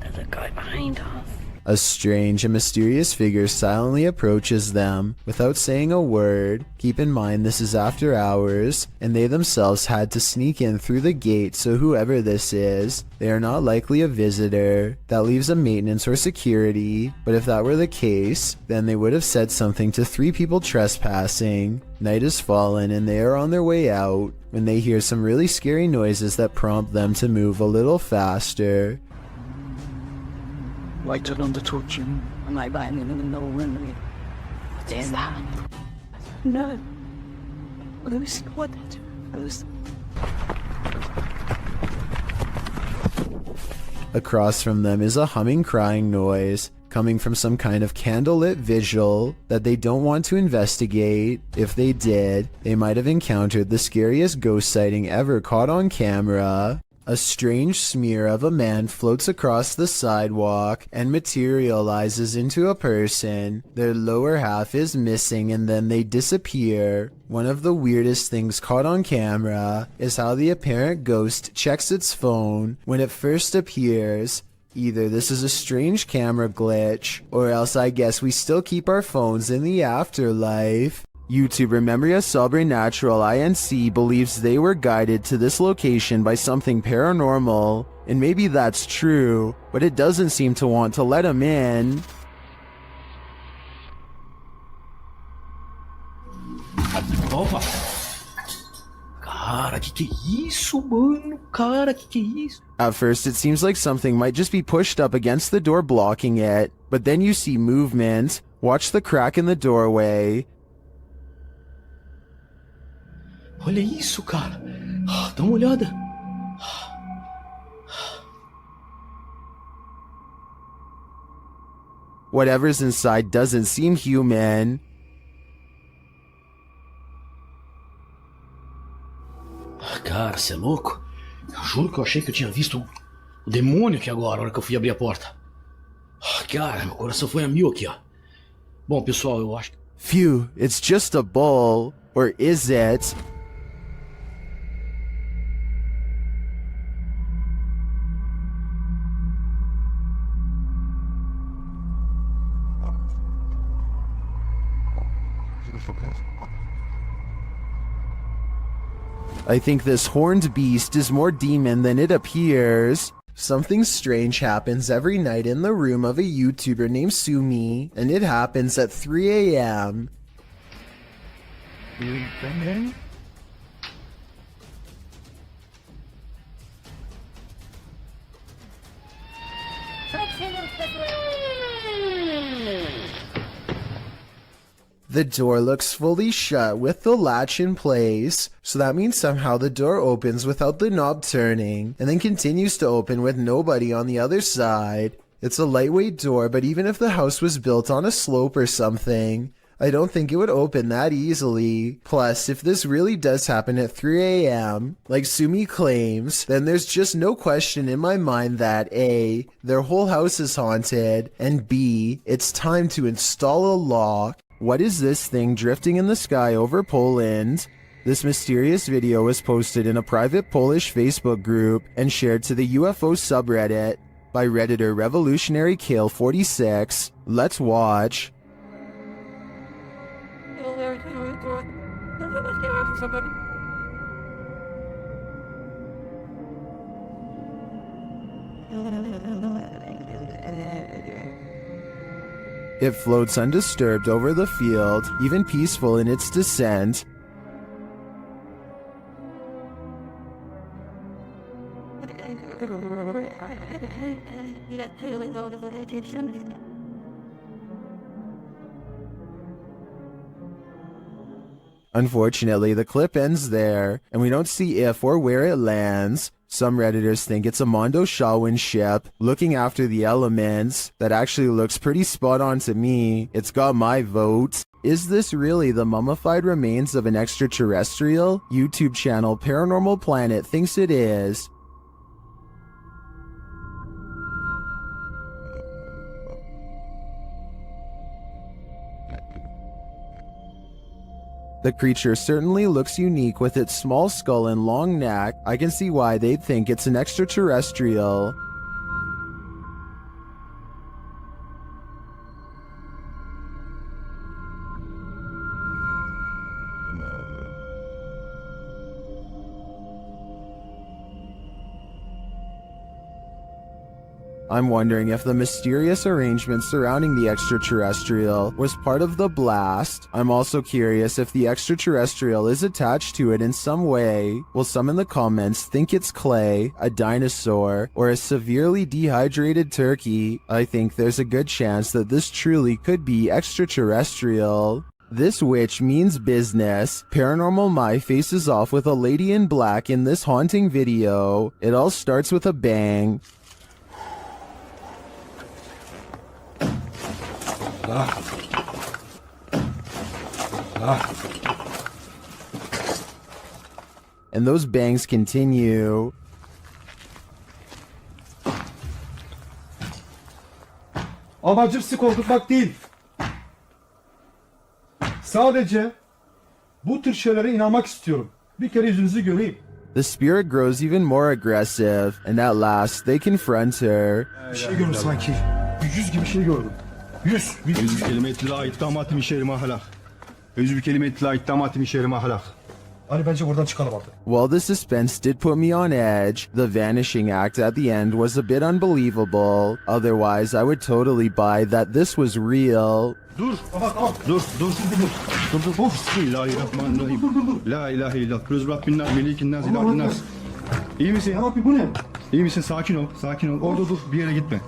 There's a guy behind us. A strange and mysterious figure silently approaches them without saying a word. Keep in mind this is after hours, and they themselves had to sneak in through the gate, so whoever this is, they are not likely a visitor. That leaves a maintenance or security, but if that were the case, then they would have said something to three people trespassing. Night has fallen and they are on their way out when they hear some really scary noises that prompt them to move a little faster. Light on the torch. I'm like lying in the middle of is that? No. Lucy, what did you lose? Across from them is a humming crying noise coming from some kind of candlelit visual that they don't want to investigate. If they did, they might have encountered the scariest ghost sighting ever caught on camera. A strange smear of a man floats across the sidewalk and materializes into a person. Their lower half is missing and then they disappear. One of the weirdest things caught on camera is how the apparent ghost checks its phone when it first appears. Either this is a strange camera glitch, or else I guess we still keep our phones in the afterlife. YouTuber Memoria Sobrenatural INC believes they were guided to this location by something paranormal, and maybe that's true, but it doesn't seem to want to let him in. Opa! Cara, que é isso, mano? Cara, que é isso? At first, it seems like something might just be pushed up against the door blocking it, but then you see movement. Watch the crack in the doorway. Olha isso, cara. Dá uma olhada. Whatever's inside doesn't seem human. Cara, você é louco? Eu juro que eu achei que eu tinha visto o demônio aqui agora, na hora que eu fui abrir a porta. Cara, meu coração foi a mil aqui, ó. Bom, pessoal, eu acho que... Phew, it's just a bull. Or is it? I think this horned beast is more demon than it appears. Something strange happens every night in the room of a YouTuber named Sumi, and it happens at 3 a.m. The door looks fully shut with the latch in place, so that means somehow the door opens without the knob turning, and then continues to open with nobody on the other side. It's a lightweight door, but even if the house was built on a slope or something, I don't think it would open that easily. Plus, if this really does happen at 3 a.m., like Sumi claims, then there's just no question in my mind that A, their whole house is haunted, and B, it's time to install a lock. What is this thing drifting in the sky over Poland? This mysterious video was posted in a private Polish Facebook group and shared to the UFO subreddit by Redditor Revolutionary Kale 46. Let's watch. It floats undisturbed over the field, even peaceful in its descent. Unfortunately, the clip ends there, and we don't see if or where it lands. Some Redditors think it's a Mondo Shawin ship looking after the elements. That actually looks pretty spot on to me. It's got my vote. Is this really the mummified remains of an extraterrestrial? YouTube channel Paranormal Planet thinks it is. The creature certainly looks unique with its small skull and long neck. I can see why they'd think it's an extraterrestrial. I'm wondering if the mysterious arrangement surrounding the extraterrestrial was part of the blast. I'm also curious if the extraterrestrial is attached to it in some way. Will some in the comments think it's clay, a dinosaur, or a severely dehydrated turkey? I think there's a good chance that this truly could be extraterrestrial. This witch means business. Paranormal My faces off with a lady in black in this haunting video. It all starts with a bang. And those bangs continue. Amacım sizi korkutmak değil. Sadece bu tür şeylere inanmak istiyorum. Bir kere yüzünüzü göreyim. The spirit grows even more aggressive, and at last they confront her. Bir şey gördüm sanki. Bir yüz gibi bir şey gördüm. Yüz. Yüz bir kelime ettiler ait damatım işerim ahlak. Yüz bir kelime ettiler ait damatım işerim ahlak. Hadi bence buradan çıkalım artık. While the suspense did put me on edge, the vanishing act at the end was a bit unbelievable. Otherwise, I would totally buy that this was real. Dur, tamam. Dur. Bismillahirrahmanirrahim. La ilahe illallah. Kız Rabbinler, melikinnaz, ilahinnaz. İyi misin? Ya Rabbi bu ne? İyi misin? Sakin ol. Orada dur, bir yere gitme.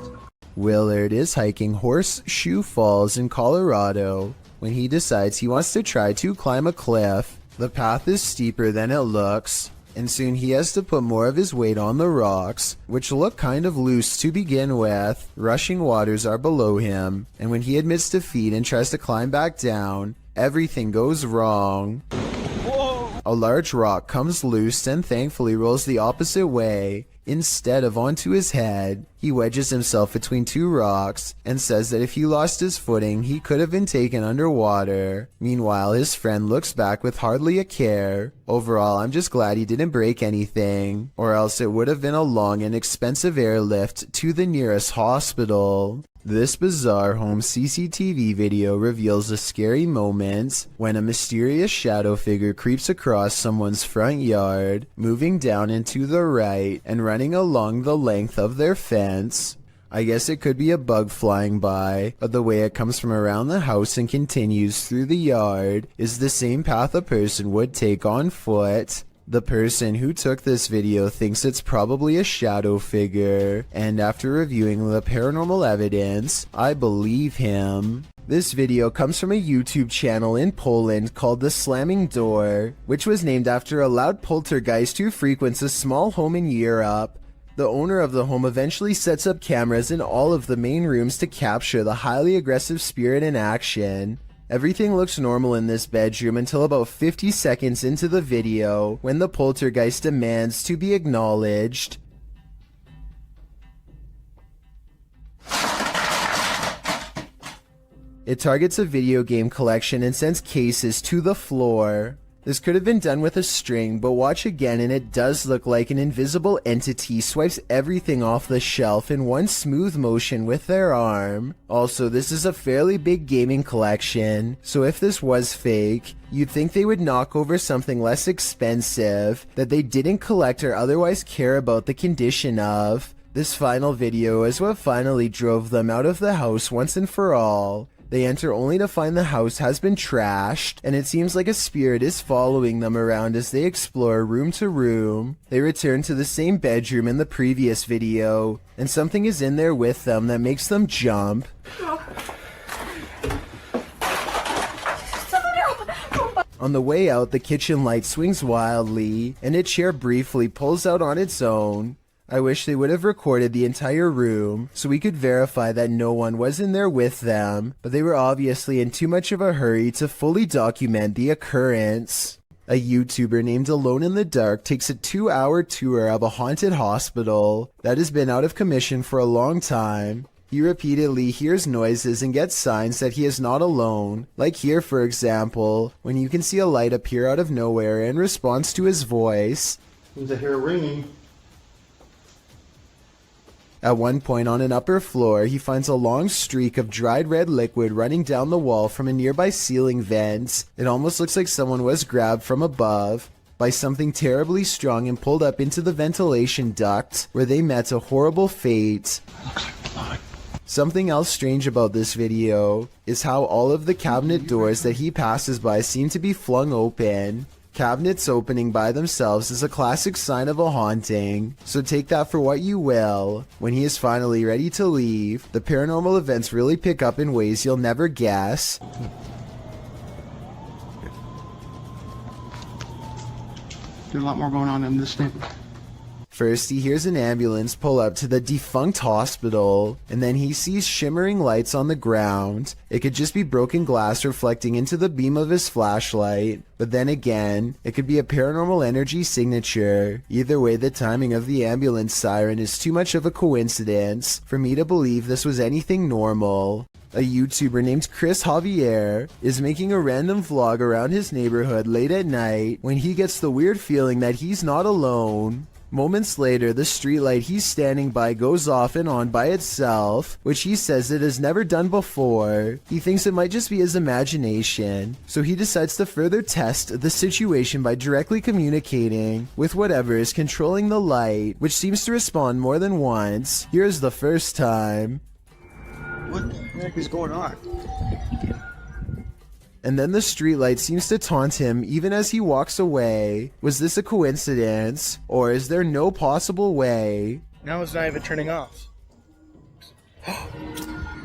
Willard is hiking Horseshoe Falls in Colorado when he decides he wants to try to climb a cliff. The path is steeper than it looks, and soon he has to put more of his weight on the rocks, which look kind of loose to begin with. Rushing waters are below him, and when he admits defeat and tries to climb back down, everything goes wrong. A large rock comes loose and thankfully rolls the opposite way. Instead of onto his head, he wedges himself between two rocks and says that if he lost his footing, he could have been taken underwater. Meanwhile, his friend looks back with hardly a care. Overall, I'm just glad he didn't break anything, or else it would have been a long and expensive airlift to the nearest hospital. This bizarre home CCTV video reveals a scary moment when a mysterious shadow figure creeps across someone's front yard, moving down and to the right and running along the length of their fence. I guess it could be a bug flying by, but the way it comes from around the house and continues through the yard is the same path a person would take on foot. The person who took this video thinks it's probably a shadow figure, and after reviewing the paranormal evidence, I believe him. This video comes from a YouTube channel in Poland called The Slamming Door, which was named after a loud poltergeist who frequents a small home in Europe. The owner of the home eventually sets up cameras in all of the main rooms to capture the highly aggressive spirit in action. Everything looks normal in this bedroom until about 50 seconds into the video, when the poltergeist demands to be acknowledged. It targets a video game collection and sends cases to the floor. This could have been done with a string, but watch again and it does look like an invisible entity swipes everything off the shelf in one smooth motion with their arm. Also, this is a fairly big gaming collection, so if this was fake, you'd think they would knock over something less expensive that they didn't collect or otherwise care about the condition of. This final video is what finally drove them out of the house once and for all. They enter only to find the house has been trashed, and it seems like a spirit is following them around as they explore room to room. They return to the same bedroom in the previous video, and something is in there with them that makes them jump. On the way out, the kitchen light swings wildly, and a chair briefly pulls out on its own. I wish they would have recorded the entire room so we could verify that no one was in there with them, but they were obviously in too much of a hurry to fully document the occurrence. A YouTuber named Alone in the Dark takes a 2-hour tour of a haunted hospital that has been out of commission for a long time. He repeatedly hears noises and gets signs that he is not alone, like here for example, when you can see a light appear out of nowhere in response to his voice. Seems I hear a ringing. At one point on an upper floor, he finds a long streak of dried red liquid running down the wall from a nearby ceiling vent. It almost looks like someone was grabbed from above. by something terribly strong and pulled up into the ventilation duct where they met a horrible fate. Something else strange about this video is how all of the cabinet doors that he passes by seem to be flung open. Cabinets opening by themselves is a classic sign of a haunting, so take that for what you will. When he is finally ready to leave, the paranormal events really pick up in ways you'll never guess. There's a lot more going on in this thing. First, he hears an ambulance pull up to the defunct hospital, and then he sees shimmering lights on the ground. It could just be broken glass reflecting into the beam of his flashlight, but then again, it could be a paranormal energy signature. Either way, the timing of the ambulance siren is too much of a coincidence for me to believe this was anything normal. A YouTuber named Chris Javier is making a random vlog around his neighborhood late at night when he gets the weird feeling that he's not alone. Moments later, the streetlight he's standing by goes off and on by itself, which he says it has never done before. He thinks it might just be his imagination, so he decides to further test the situation by directly communicating with whatever is controlling the light, which seems to respond more than once. Here's the first time. What the heck is going on? And then the streetlight seems to taunt him even as he walks away. Was this a coincidence, or is there no possible way? Now it's not even turning off.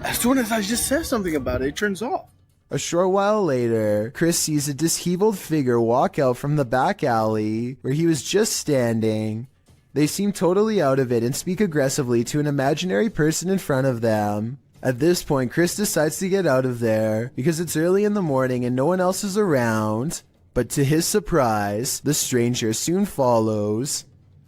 As soon as I just said something about it, it turns off. A short while later, Chris sees a disheveled figure walk out from the back alley where he was just standing. They seem totally out of it and speak aggressively to an imaginary person in front of them. At this point, Chris decides to get out of there because it's early in the morning and no one else is around. But to his surprise, the stranger soon follows.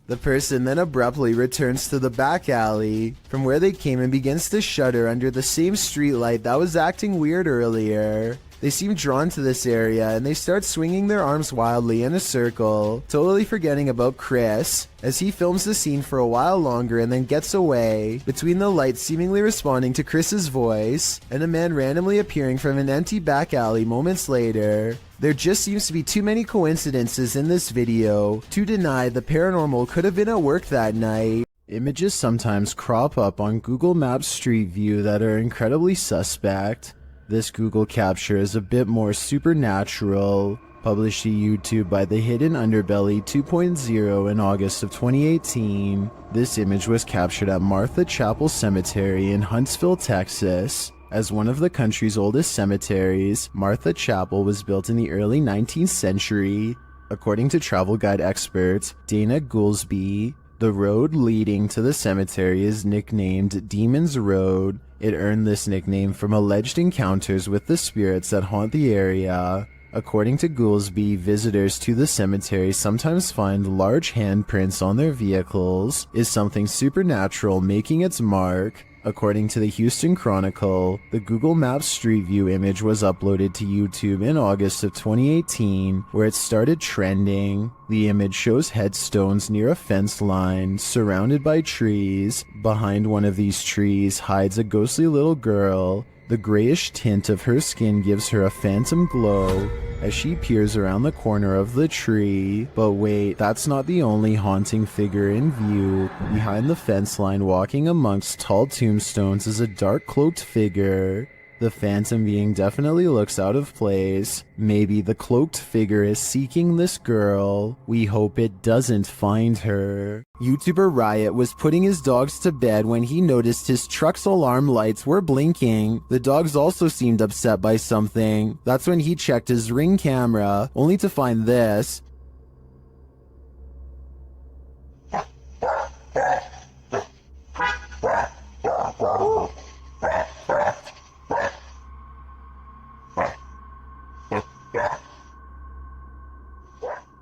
The person then abruptly returns to the back alley from where they came and begins to shudder under the same streetlight that was acting weird earlier. They seem drawn to this area and they start swinging their arms wildly in a circle, totally forgetting about Chris as he films the scene for a while longer and then gets away, between the lights seemingly responding to Chris's voice and a man randomly appearing from an empty back alley moments later. There just seems to be too many coincidences in this video to deny the paranormal could have been at work that night. Images sometimes crop up on Google Maps Street View that are incredibly suspect. This Google capture is a bit more supernatural. Published to YouTube by The Hidden Underbelly 2.0 in August of 2018. This image was captured at Martha Chapel Cemetery in Huntsville, Texas. As one of the country's oldest cemeteries, Martha Chapel was built in the early 19th century. According to travel guide expert Dana Goolsby, the road leading to the cemetery is nicknamed Demon's Road. It earned this nickname from alleged encounters with the spirits that haunt the area. According to Goolsby, visitors to the cemetery sometimes find large handprints on their vehicles. Is something supernatural making its mark? According to the Houston Chronicle, the Google Maps Street View image was uploaded to YouTube in August of 2018, where it started trending. The image shows headstones near a fence line, surrounded by trees. Behind one of these trees hides a ghostly little girl. The grayish tint of her skin gives her a phantom glow as she peers around the corner of the tree. But wait, that's not the only haunting figure in view. Behind the fence line, walking amongst tall tombstones, is a dark cloaked figure. The phantom being definitely looks out of place. Maybe the cloaked figure is seeking this girl. We hope it doesn't find her. YouTuber Riot was putting his dogs to bed when he noticed his truck's alarm lights were blinking. The dogs also seemed upset by something. That's when he checked his Ring camera, only to find this.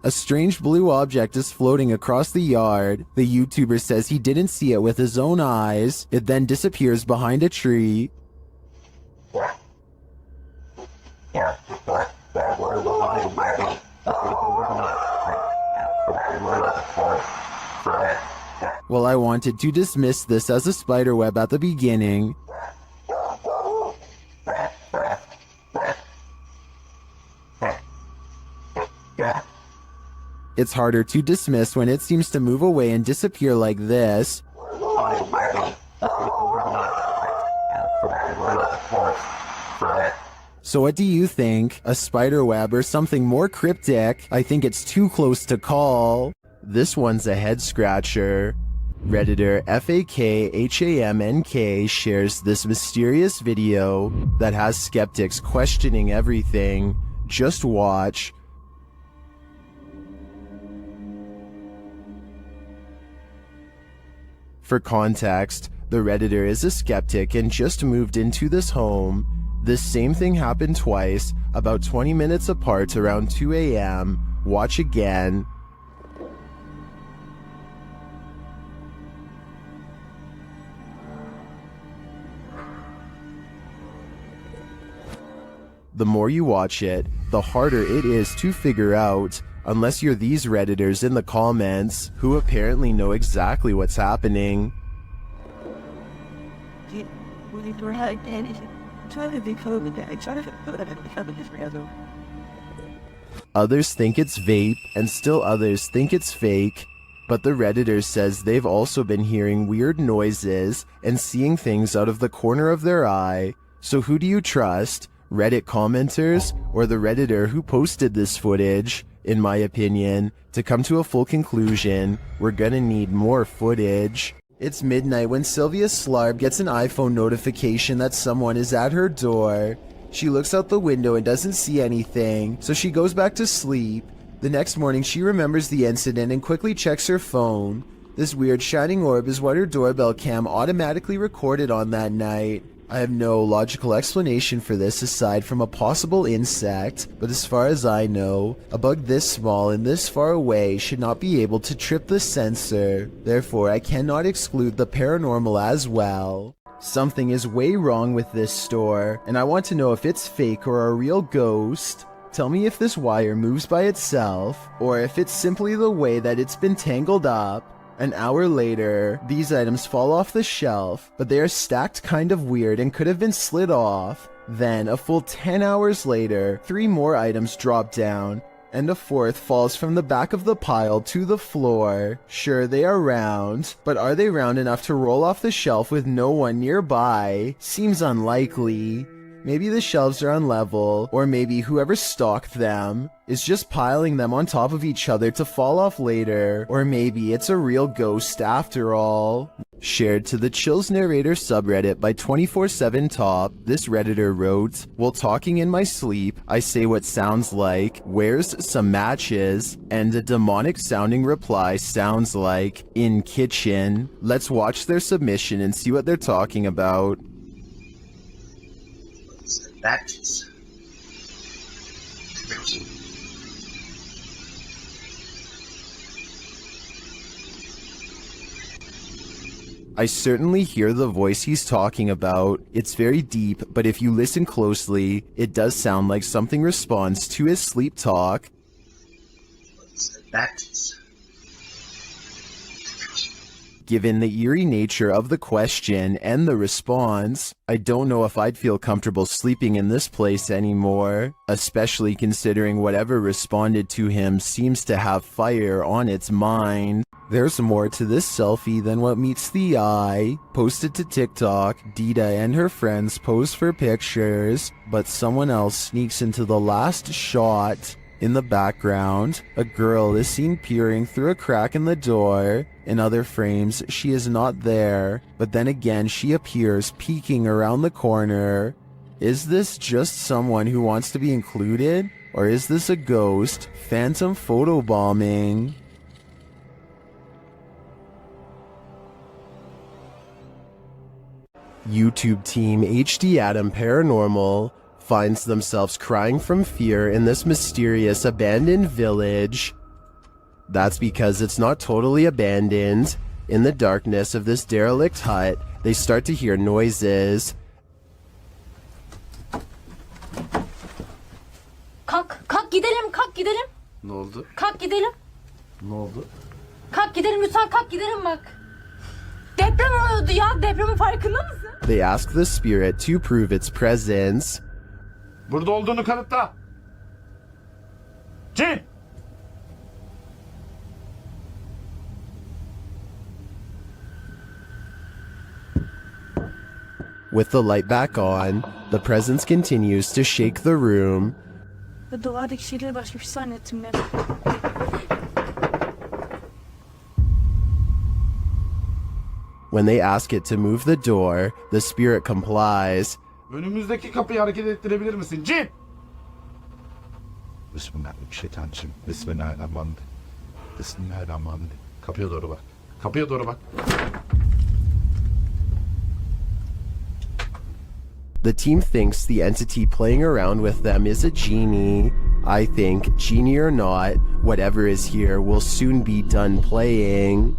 A strange blue object is floating across the yard. The YouTuber says he didn't see it with his own eyes. It then disappears behind a tree. Well, I wanted to dismiss this as a spiderweb at the beginning. It's harder to dismiss when it seems to move away and disappear like this. So what do you think? A spider web or something more cryptic? I think it's too close to call. This one's a head scratcher. Redditor FAKHAMNK shares this mysterious video that has skeptics questioning everything. Just watch. For context, the Redditor is a skeptic and just moved into this home. This same thing happened twice, about 20 minutes apart around 2 a.m. Watch again. The more you watch it, the harder it is to figure out, unless you're these Redditors in the comments, who apparently know exactly what's happening. Others think it's Vape, and still others think it's fake, but the Redditor says they've also been hearing weird noises and seeing things out of the corner of their eye. So who do you trust? Reddit commenters or the Redditor who posted this footage? In my opinion, to come to a full conclusion, we're gonna need more footage. It's midnight when Sylvia Slarb gets an iPhone notification that someone is at her door. She looks out the window and doesn't see anything, so she goes back to sleep. The next morning she remembers the incident and quickly checks her phone. This weird shining orb is what her doorbell cam automatically recorded on that night. I have no logical explanation for this aside from a possible insect, but as far as I know, a bug this small and this far away should not be able to trip the sensor. Therefore, I cannot exclude the paranormal as well. Something is way wrong with this store, and I want to know if it's fake or a real ghost. Tell me if this wire moves by itself, or if it's simply the way that it's been tangled up. An hour later, these items fall off the shelf, but they are stacked kind of weird and could have been slid off. Then, a full 10 hours later, 3 more items drop down, and a 4th falls from the back of the pile to the floor. Sure, they are round, but are they round enough to roll off the shelf with no one nearby? Seems unlikely. Maybe the shelves are unlevel, or maybe whoever stocked them is just piling them on top of each other to fall off later, or maybe it's a real ghost after all. Shared to the Chills Narrator subreddit by 24/7 Top, this Redditor wrote, "While talking in my sleep, I say what sounds like, 'Where's some matches?' and a demonic sounding reply sounds like, 'In kitchen.' Let's watch their submission and see what they're talking about." Matches. I certainly hear the voice he's talking about. It's very deep, but if you listen closely, it does sound like something responds to his sleep talk. Matches. Given the eerie nature of the question and the response, I don't know if I'd feel comfortable sleeping in this place anymore, especially considering whatever responded to him seems to have fire on its mind. There's more to this selfie than what meets the eye. Posted to TikTok, Dita and her friends pose for pictures, but someone else sneaks into the last shot. In the background, a girl is seen peering through a crack in the door. In other frames, she is not there, but then again she appears peeking around the corner. Is this just someone who wants to be included? Or is this a ghost? Phantom photobombing? YouTube team HD Adam Paranormal finds themselves crying from fear in this mysterious abandoned village. That's because it's not totally abandoned. In the darkness of this derelict hut, they start to hear noises. Kalk gidelim, kalk gidelim. Ne oldu? Kalk gidelim. Ne oldu? Kalk gidelim lütfen, kalk gidelim bak. Deprem oluyordu ya, depremin farkında mısın? They ask the spirit to prove its presence. Burada olduğunu kanıtla. Cin! With the light back on, the presence continues to shake the room. Ve duvardaki şeyleri başka bir şey zannettim ben. When they ask it to move the door, the spirit complies. Önümüzdeki kapıyı hareket ettirebilir misin? Cin! Bismillahirrahmanirrahim. Bismillahirrahmanirrahim. Bismillahirrahmanirrahim. Kapıya doğru bak. Kapıya doğru bak. The team thinks the entity playing around with them is a genie. I think, genie or not, whatever is here will soon be done playing.